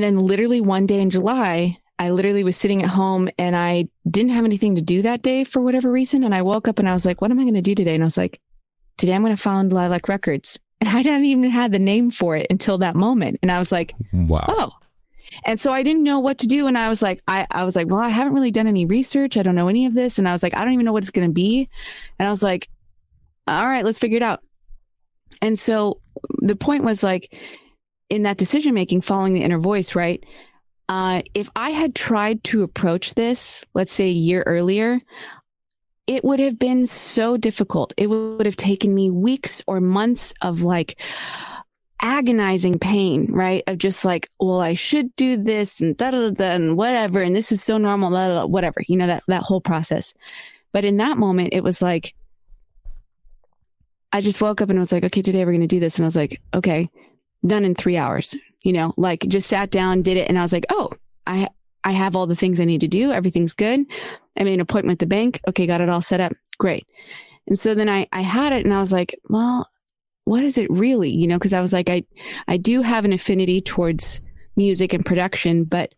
then literally one day in July, I literally was sitting at home and I didn't have anything to do that day for whatever reason. And I woke up and I was like, what am I going to do today? And I was like, today I'm going to found Lilac Records. And I hadn't even had the name for it until that moment. And I was like, wow. Oh. And so I didn't know what to do. And I was like, well, I haven't really done any research. I don't know any of this. And I was like, I don't even know what it's going to be. And I was like, all right, let's figure it out. And so the point was like, in that decision-making, following the inner voice, right? If I had tried to approach this, let's say a year earlier, it would have been so difficult. It would have taken me weeks or months of like agonizing pain, right? Of just like, well, I should do this and and whatever. And this is so normal, blah, blah, blah, whatever, that whole process. But in that moment, it was like, I just woke up and was like, okay, today we're going to do this. And I was like, okay, done in 3 hours, like just sat down, did it. And I was like, oh, I have all the things I need to do. Everything's good. I made an appointment at the bank. Okay. Got it all set up. Great. And so then I had it and I was like, well, what is it really? Cause I was like, I do have an affinity towards music and production, but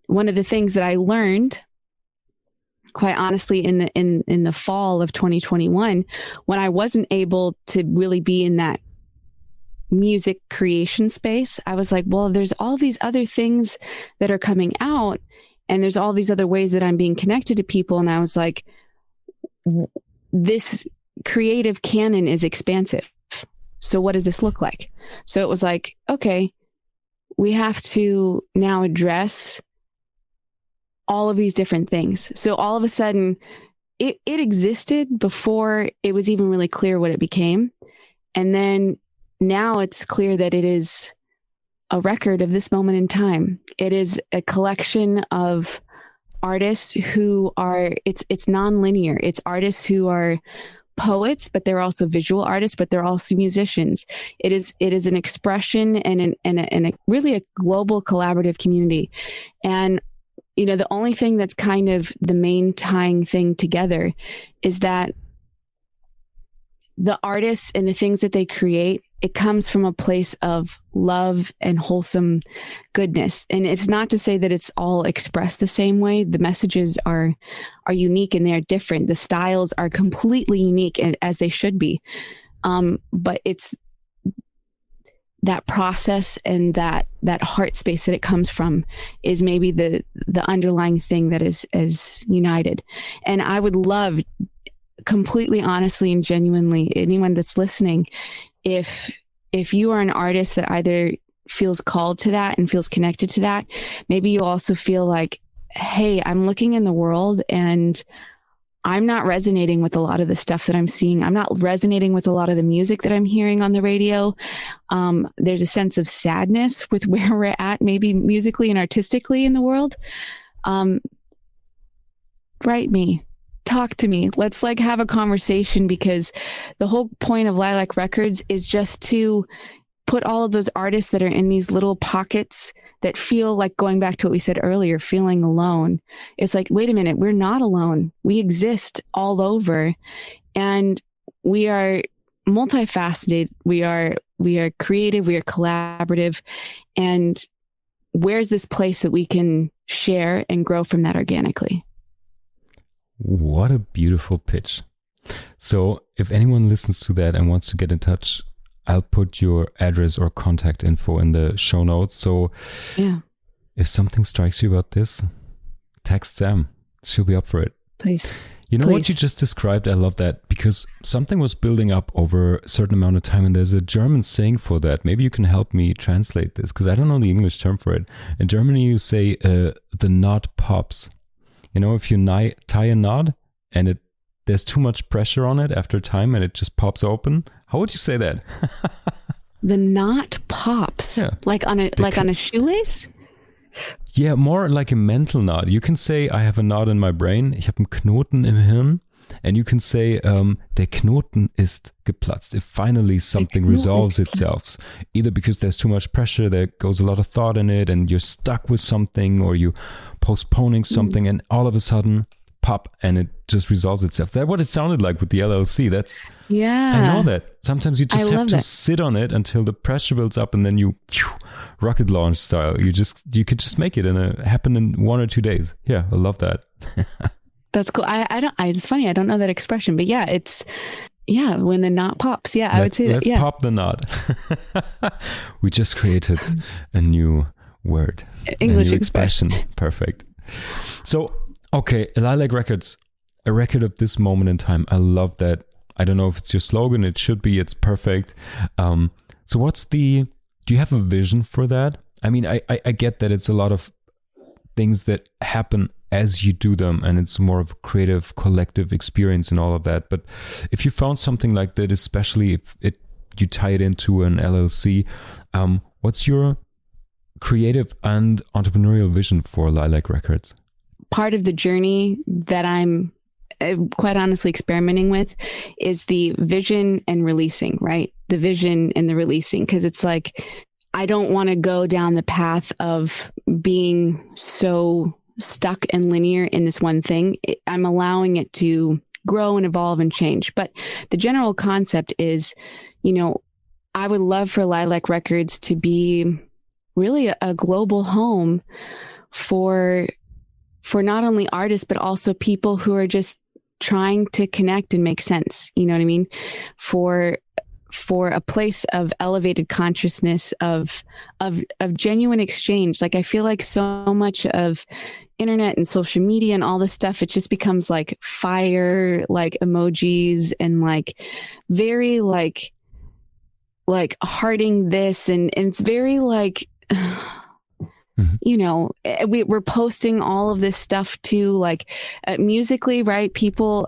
one of the things that I learned, quite honestly, in the fall of 2021, when I wasn't able to really be in that music creation space, I was like, well, there's all these other things that are coming out, And there's all these other ways that I'm being connected to people. And I was like, this creative canon is expansive. So what does this look like? So it was like, okay, we have to now address all of these different things. So all of a sudden, it existed before it was even really clear what it became. And then now it's clear that it is a record of this moment in time. It is a collection of artists who are, it's non-linear. It's artists who are poets, but they're also visual artists, but they're also musicians. It is an expression and a really a global collaborative community. And you know, the only thing that's kind of the main tying thing together is that the artists and the things that they create, it comes from a place of love and wholesome goodness. And it's not to say that it's all expressed the same way. The messages are unique and they're different. The styles are completely unique, as they should be. But it's that process and that heart space that it comes from is maybe the underlying thing that is united. And I would love, completely honestly and genuinely, anyone that's listening, if you are an artist that either feels called to that and feels connected to that, maybe you also feel like, hey, I'm looking in the world and I'm not resonating with a lot of the stuff that I'm seeing. I'm not resonating with a lot of the music that I'm hearing on the radio. There's a sense of sadness with where we're at, maybe musically and artistically in the world. Write me, talk to me. Let's like have a conversation, because the whole point of Lilac Records is just to put all of those artists that are in these little pockets that feel like, going back to what we said earlier, feeling alone. It's like, wait a minute, we're not alone. We exist all over, and we are multifaceted. We are creative. We are collaborative. And where's this place that we can share and grow from that organically? What a beautiful pitch. So if anyone listens to that and wants to get in touch, I'll put your address or contact info in the show notes. So yeah, if something strikes you about this, text Sam. She'll be up for it. Please. You know Please. what you just described? I love that, because something was building up over a certain amount of time, and there's a German saying for that. Maybe you can help me translate this, because I don't know the English term for it. In Germany, you say the knot pops. You know, if you tie a knot and there's too much pressure on it after time and it just pops open. How would you say that? The knot pops, yeah. like on a shoelace? Yeah, more like a mental knot. You can say, I have a knot in my brain. Ich habe einen Knoten im Hirn. And you can say, der Knoten ist geplatzt. If finally something resolves itself, either because there's too much pressure, there goes a lot of thought in it, and you're stuck with something, or you postponing something, and all of a sudden, pop, and it just resolves itself. That's what it sounded like with the LLC. Yeah. I know that. Sometimes you just have to sit on it until the pressure builds up, and then you rocket launch style. You could just make it happen in 1 or 2 days. Yeah, I love that. That's cool. It's funny. I don't know that expression, but yeah, when the knot pops. Yeah, I would say that. Let's pop the knot. We just created a new word. English a new expression. Perfect. So, okay, Lilac Records, a record of this moment in time. I love that. I don't know if it's your slogan. It should be. It's perfect. So do you have a vision for that? I mean, I get that it's a lot of things that happen as you do them, and it's more of a creative collective experience and all of that. But if you found something like that, especially if you tie it into an LLC, what's your creative and entrepreneurial vision for Lilac Records? Part of the journey that I'm quite honestly experimenting with is the vision and releasing, right? The vision and the releasing, because it's like, I don't want to go down the path of being so stuck and linear in this one thing. I'm allowing it to grow and evolve and change. But the general concept is, I would love for Lilac Records to be really a global home for not only artists, but also people who are just trying to connect and make sense. You know what I mean? For for a place of elevated consciousness, of genuine exchange. Like, I feel like so much of internet and social media and all this stuff, it just becomes like fire, like emojis and like very like hearting this. And it's very like, you know, we're posting all of this stuff too, like musically, right? People,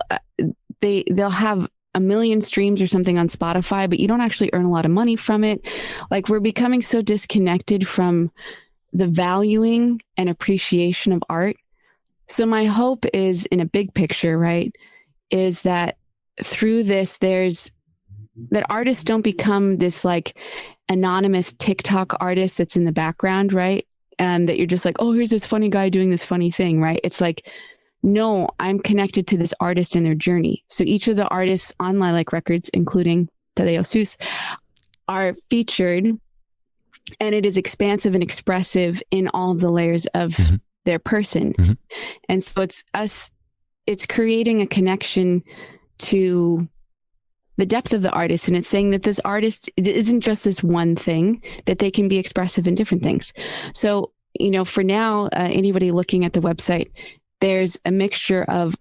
they'll have a million streams or something on Spotify, but you don't actually earn a lot of money from it. Like, we're becoming so disconnected from the valuing and appreciation of art. So my hope is, in a big picture, right, is that through this, that artists don't become this like anonymous TikTok artist that's in the background, right? And that you're just like, oh, here's this funny guy doing this funny thing, right? It's like, no, I'm connected to this artist and their journey. So each of the artists on Lilac Records, including Marc Suess, are featured, and it is expansive and expressive in all of the layers of their person. And so it's creating a connection to the depth of the artist. And it's saying that this artist isn't just this one thing, that they can be expressive in different things. So, you know, for now, anybody looking at the website, there's a mixture of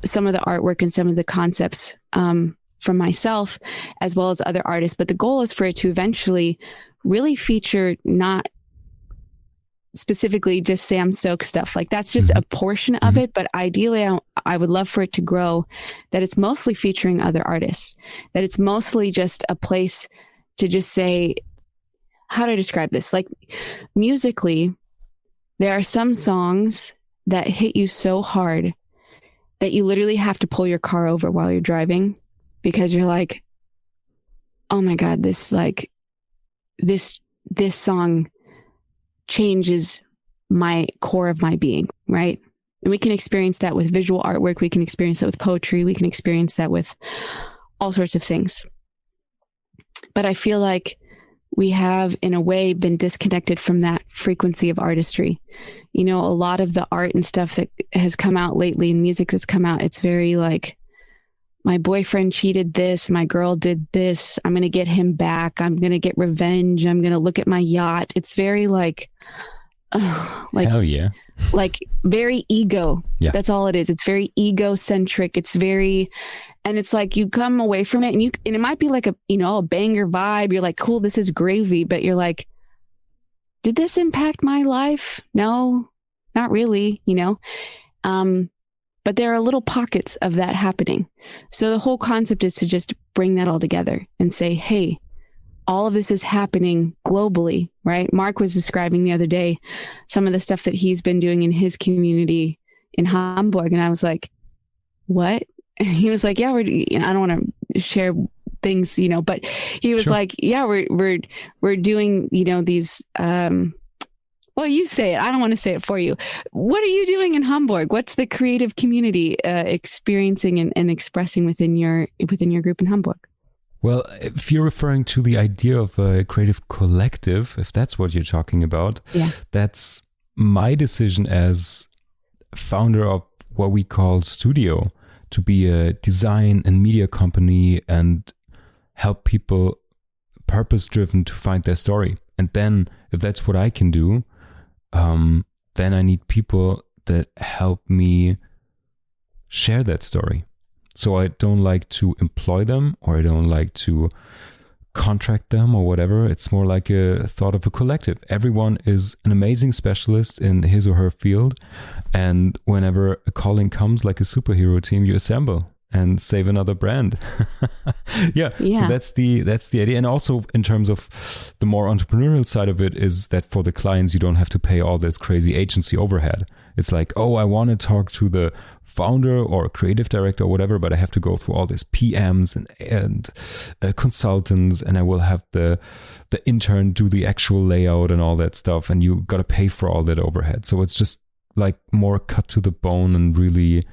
some of the artwork and some of the concepts from myself, as well as other artists. But the goal is for it to eventually really feature not specifically just Sam Stokes stuff. Like, that's just a portion of it. But ideally, I would love for it to grow, that it's mostly featuring other artists, that it's mostly just a place to just say, how do I describe this? Like, musically, there are some songs that hit you so hard that you literally have to pull your car over while you're driving, because you're like, oh my God, this song changes my core of my being, right? And we can experience that with visual artwork. We can experience that with poetry. We can experience that with all sorts of things. But I feel like we have, in a way, been disconnected from that frequency of artistry. You know, a lot of the art and stuff that has come out lately, and music that's come out, it's very like, my boyfriend cheated this, my girl did this, I'm going to get him back, I'm going to get revenge, I'm going to look at my yacht. It's very like hell yeah. Like, very ego. Yeah. That's all it is. It's very egocentric. It's very, and it's like, you come away from it and it might be like a banger vibe. You're like, cool, this is gravy. But you're like, did this impact my life? No, not really, you know? But there are little pockets of that happening. So the whole concept is to just bring that all together and say, hey, all of this is happening globally, right? Marc was describing the other day some of the stuff that he's been doing in his community in Hamburg. And I was like, what? And he was like, yeah, I don't want to share things, you know, but he was like, yeah, we're doing, you know, these, well, you say it. I don't want to say it for you. What are you doing in Hamburg? What's the creative community experiencing and expressing within your group in Hamburg? Well, if you're referring to the idea of a creative collective, if that's what you're talking about, that's my decision as founder of what we call Studio, to be a design and media company and help people purpose-driven to find their story. And then if that's what I can do, then I need people that help me share that story. So I don't like to employ them, or I don't like to contract them or whatever. It's more like a thought of a collective. Everyone is an amazing specialist in his or her field. And whenever a calling comes, like a superhero team, you assemble and save another brand. yeah. So that's the idea. And also in terms of the more entrepreneurial side of it, is that for the clients, you don't have to pay all this crazy agency overhead. It's like, oh, I want to talk to the founder or creative director or whatever, but I have to go through all these PMs and consultants, and I will have the intern do the actual layout and all that stuff, and you got to pay for all that overhead. So it's just like more cut to the bone and really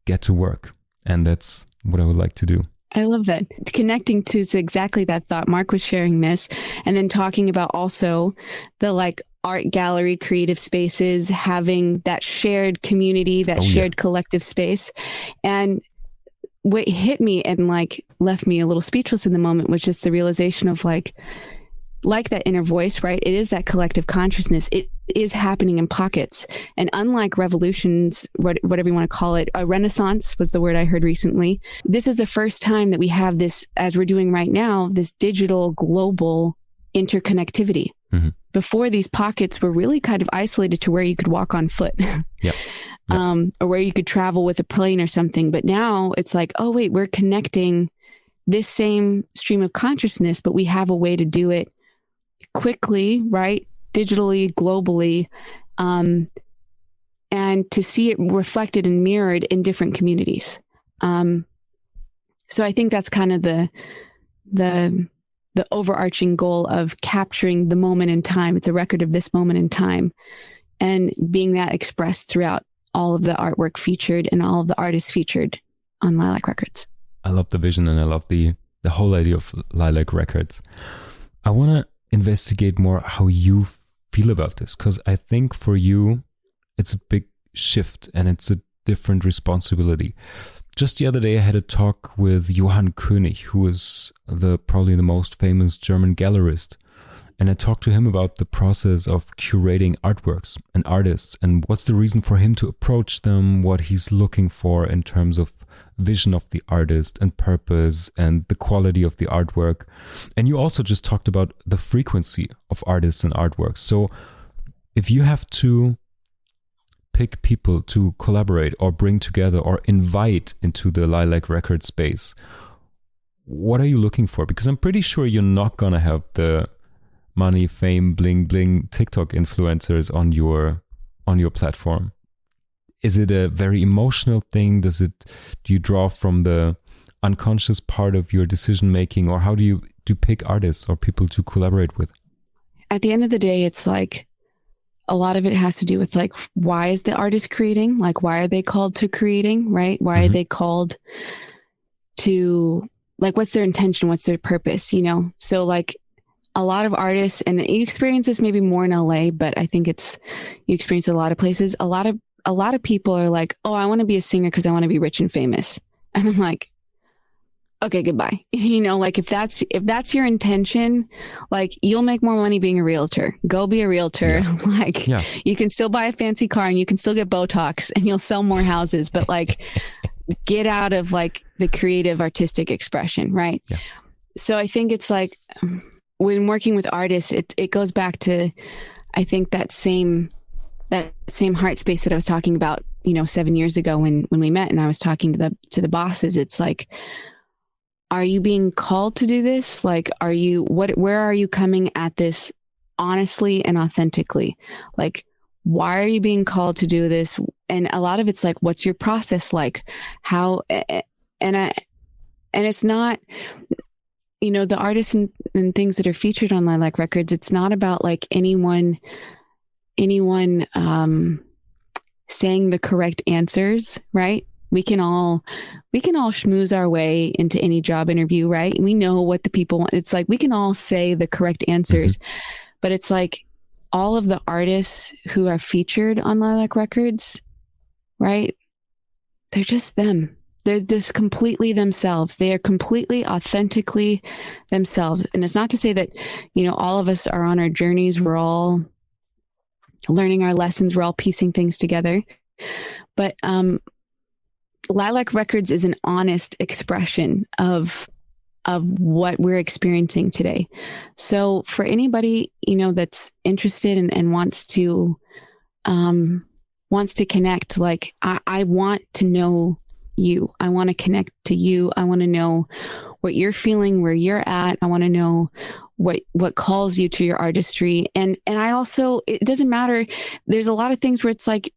get to work. And that's what I would like to do. I love that. Connecting to exactly that thought. Marc was sharing this, and then talking about also the like art gallery, creative spaces, having that shared community, that shared collective space. And what hit me and like left me a little speechless in the moment was just the realization of like that inner voice, right? It is that collective consciousness. It is happening in pockets. And unlike revolutions, whatever you want to call it, a renaissance was the word I heard recently. This is the first time that we have this, as we're doing right now, this digital global interconnectivity. Mm-hmm. Before, these pockets were really kind of isolated to where you could walk on foot. Yep. Or where you could travel with a plane or something. But now it's like, oh, wait, we're connecting this same stream of consciousness, but we have a way to do it quickly, right? Digitally, globally, and to see it reflected and mirrored in different communities. So I think that's kind of the overarching goal of capturing the moment in time. It's a record of this moment in time, and being that expressed throughout all of the artwork featured and all of the artists featured on Lilac Records. I love the vision, and I love the whole idea of Lilac Records. I want to investigate more how you feel about this, because I think for you it's a big shift and it's a different responsibility. Just the other day I had a talk with Johann König, who is probably the most famous German gallerist, and I talked to him about the process of curating artworks and artists and what's the reason for him to approach them, what he's looking for in terms of vision of the artist and purpose and the quality of the artwork. And you also just talked about the frequency of artists and artworks. So if you have to pick people to collaborate or bring together or invite into the Lilac Record space, what are you looking for? Because I'm pretty sure you're not going to have the money, fame, bling, bling TikTok influencers on your platform. Is it a very emotional thing? Do you draw from the unconscious part of your decision making, or how do you pick artists or people to collaborate with? At the end of the day, it's like a lot of it has to do with like, why is the artist creating? Like, why are they called to creating, right? Why are they called to, like, what's their intention? What's their purpose? You know? So like a lot of artists, and you experience this maybe more in LA, but I think you experience it a lot of places. A lot of people are like, oh, I want to be a singer because I want to be rich and famous. And I'm like, okay, goodbye. You know, like if that's your intention, like you'll make more money being a realtor. Go be a realtor. Yeah. Like you can still buy a fancy car and you can still get Botox and you'll sell more houses, but like get out of like the creative artistic expression. Right. Yeah. So I think it's like when working with artists, it goes back to, I think that same heart space that I was talking about, 7 years ago when we met and I was talking to the bosses. It's like, are you being called to do this? Like, where are you coming at this honestly and authentically? Like, why are you being called to do this? And a lot of it's like, what's your process like? How, and it's not, the artists and things that are featured on Lilac Records, it's not about like anyone saying the correct answers, right? We can all schmooze our way into any job interview, right? We know what the people want. It's like we can all say the correct answers, but it's like all of the artists who are featured on Lilac Records, right? They're just them. They're just completely themselves. They are completely authentically themselves. And it's not to say that, all of us are on our journeys. We're all learning our lessons. We're all piecing things together. But Lilac Records is an honest expression of what we're experiencing today. So for anybody, that's interested and wants to connect, like I want to know you. I want to connect to you. I want to know what you're feeling, where you're at. I want to know what calls you to your artistry. And I also, it doesn't matter. There's a lot of things where it's like,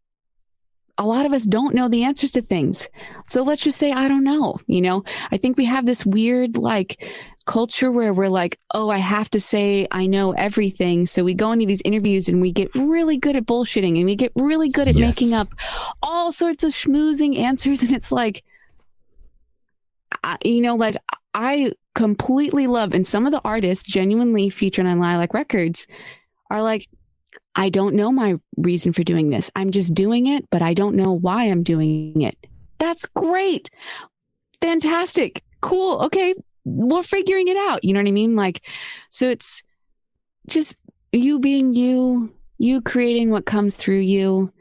a lot of us don't know the answers to things. So let's just say, I don't know, I think we have this weird like culture where we're like, oh, I have to say I know everything. So we go into these interviews and we get really good at bullshitting and we get really good at making up all sorts of schmoozing answers. And it's like, like I completely love, and some of the artists genuinely featured on Lilac Records are like, I don't know my reason for doing this. I'm just doing it, but I don't know why I'm doing it. That's great. fantastic. Cool. Okay. We're figuring it out. You know what I mean? Like, so it's just you being you creating what comes through you.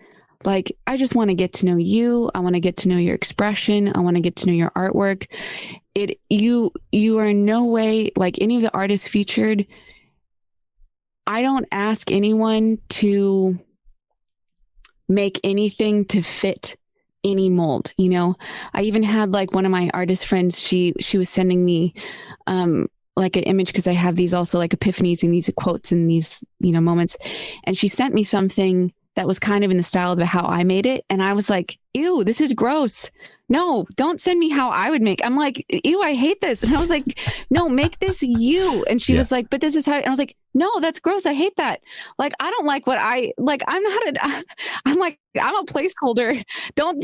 Like, I just want to get to know you. I want to get to know your expression. I want to get to know your artwork. You are in no way like any of the artists featured. I don't ask anyone to make anything to fit any mold. You know, I even had like one of my artist friends, she was sending me, like an image, because I have these also like epiphanies and these quotes and these, you know, moments. And she sent me something that was kind of in the style of how I made it. And I was like, ew, this is gross. No, don't send me how I would make. I'm like, ew, I hate this. And I was like, no, make this you. And she was like, but this is how, and I was like, no, that's gross. I hate that. Like, I don't like what I like. I'm like, I'm a placeholder. No,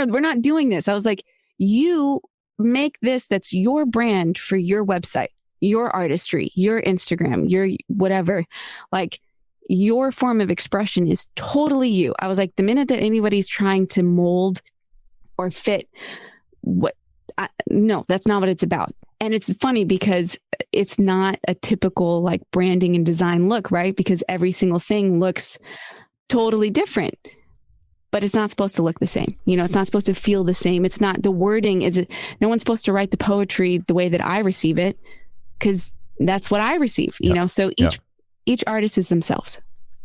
we're not doing this. I was like, you make this. That's your brand for your website, your artistry, your Instagram, your whatever. Like, your form of expression is totally you. I was like, the minute that anybody's trying to mold or fit no, that's not what it's about. And it's funny because it's not a typical like branding and design look, right? Because every single thing looks totally different, but it's not supposed to look the same. You know, it's not supposed to feel the same. It's not, the wording is, no one's supposed to write the poetry the way that I receive it, because that's what I receive, you know? So each artist is themselves.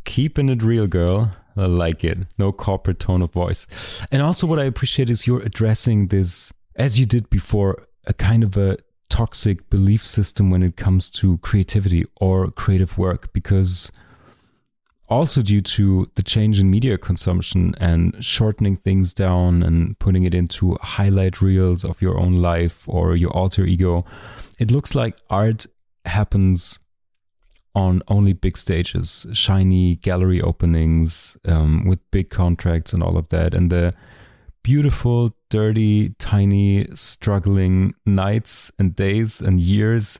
Keeping it real, girl. I like it. No corporate tone of voice. And also what I appreciate is you're addressing this, as you did before, a kind of a toxic belief system when it comes to creativity or creative work, because also due to the change in media consumption and shortening things down and putting it into highlight reels of your own life or your alter ego, it looks like art happens on only big stages, shiny gallery openings with big contracts and all of that. And the beautiful, dirty, tiny, struggling nights and days and years,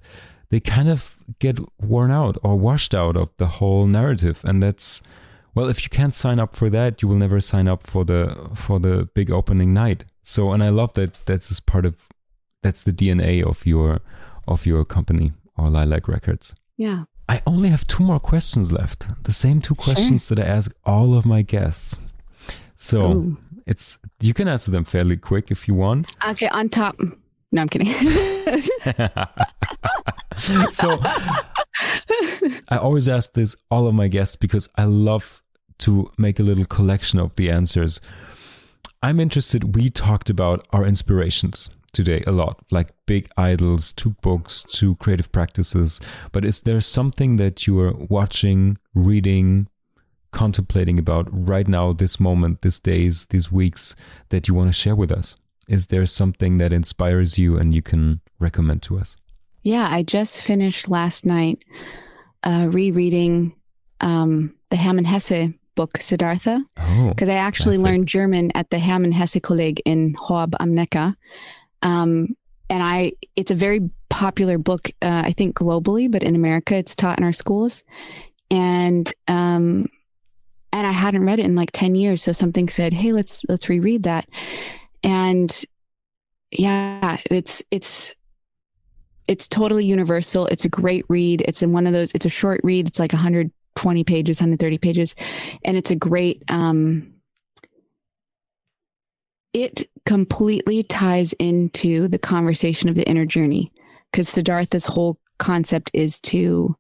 they kind of get worn out or washed out of the whole narrative. And that's, well, if you can't sign up for that, you will never sign up for the big opening night. So, and I love that that's the DNA of your company or Lilac Records. Yeah. I only have 2 more questions left. The same 2 questions that I ask all of my guests. So you can answer them fairly quick if you want. Okay, on top. No, I'm kidding. So I always ask this all of my guests because I love to make a little collection of the answers. I'm interested. We talked about our inspirations today a lot, like big idols, to books, to creative practices. But is there something that you are watching, reading, contemplating about right now, this moment, these days, these weeks, that you want to share with us? Is there something that inspires you and you can recommend to us? Yeah, I just finished last night rereading the Hermann Hesse book, Siddhartha, because I actually learned German at the Hermann Hesse Kolleg in Horb am Neckar. And it's a very popular book, I think globally, but in America, it's taught in our schools. And I hadn't read it in like 10 years. So something said, hey, let's reread that. And yeah, it's totally universal. It's a great read. It's in one of those, it's a short read. It's like 120 pages, 130 pages. And it's a great, it completely ties into the conversation of the inner journey, because Siddhartha's whole concept is to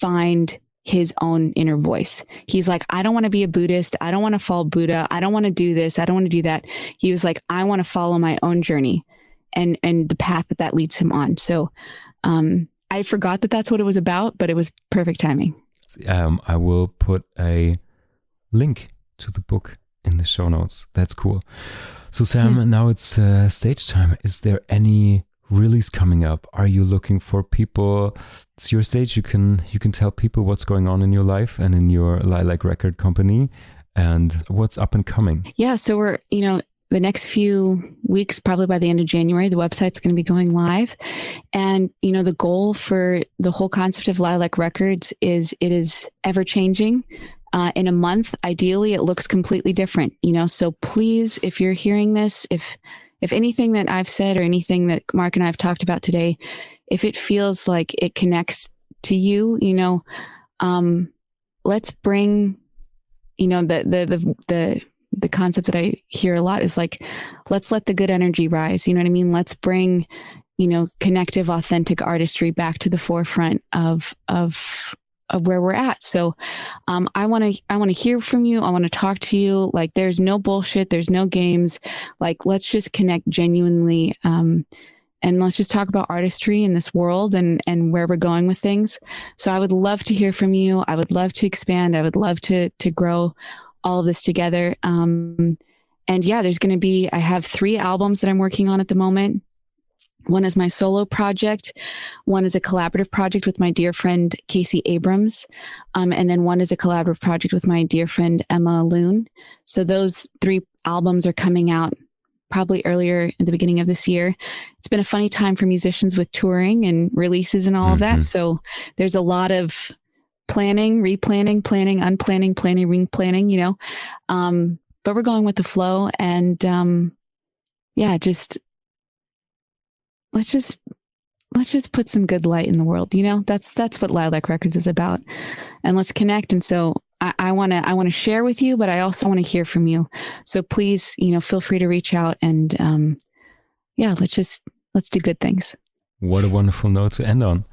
find his own inner voice. He's like, I don't want to be a Buddhist. I don't want to follow Buddha. I don't want to do this. I don't want to do that. He was like, I want to follow my own journey and the path that leads him on. So I forgot that that's what it was about, but it was perfect timing. I will put a link to the book in the show notes. That's cool. So Sam, now it's stage time. Is there any release coming up? Are you looking for people? It's your stage. You can tell people what's going on in your life and in your Lilac record company and what's up and coming. Yeah. So we're, the next few weeks, probably by the end of January, the website's going to be going live. And, the goal for the whole concept of Lilac Records is it is ever changing. In a month, ideally, it looks completely different, so please, if you're hearing this, if if anything that I've said or anything that Marc and I have talked about today, if it feels like it connects to you, let's bring, the concept that I hear a lot is like, let's let the good energy rise. You know what I mean? Let's bring, connective, authentic artistry back to the forefront of where we're at. So, I want to hear from you. I want to talk to you. Like, there's no bullshit. There's no games. Like, let's just connect genuinely. And let's just talk about artistry in this world and where we're going with things. So I would love to hear from you. I would love to expand. I would love to grow all of this together. And yeah, I have 3 albums that I'm working on at the moment. One is my solo project. One is a collaborative project with my dear friend, Casey Abrams. And then one is a collaborative project with my dear friend, Emma Loon. So those 3 albums are coming out probably earlier in the beginning of this year. It's been a funny time for musicians with touring and releases and all of that. So there's a lot of planning, replanning, planning, unplanning, planning, replanning, but we're going with the flow. And let's just put some good light in the world. That's what Lilac Records is about. And let's connect. And so I want to share with you, but I also want to hear from you. So please, feel free to reach out and, let's do good things. What a wonderful note to end on.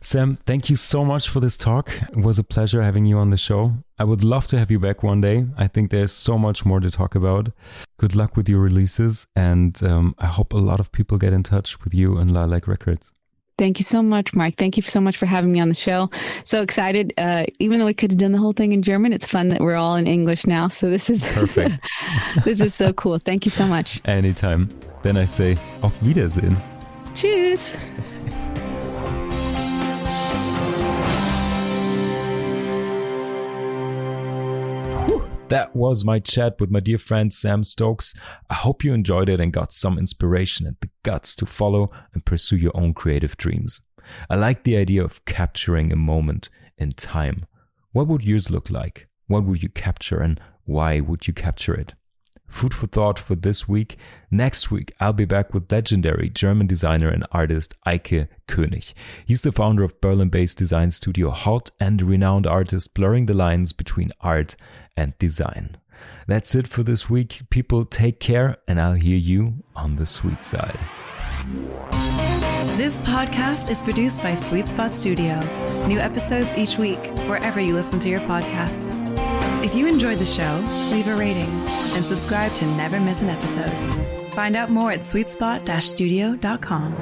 Sam, thank you so much for this talk. It was a pleasure having you on the show. I would love to have you back one day. I think there's so much more to talk about. Good luck with your releases. And I hope a lot of people get in touch with you and Lilac Records. Thank you so much, Marc. Thank you so much for having me on the show. So excited. Even though we could have done the whole thing in German, it's fun that we're all in English now. So this is perfect. This is so cool. Thank you so much. Anytime. Then I say, auf Wiedersehen. Tschüss. That was my chat with my dear friend Sam Stokes. I hope you enjoyed it and got some inspiration and the guts to follow and pursue your own creative dreams. I like the idea of capturing a moment in time. What would yours look like? What would you capture and why would you capture it? Food for thought for this week. Next week, I'll be back with legendary German designer and artist Eike König. He's the founder of Berlin-based design studio Hot and a renowned artist blurring the lines between art and design. That's it for this week. People, take care, and I'll hear you on the sweet side. This podcast is produced by Sweetspot Studio. New episodes each week, wherever you listen to your podcasts. If you enjoyed the show, leave a rating and subscribe to never miss an episode. Find out more at sweetspot-studio.com.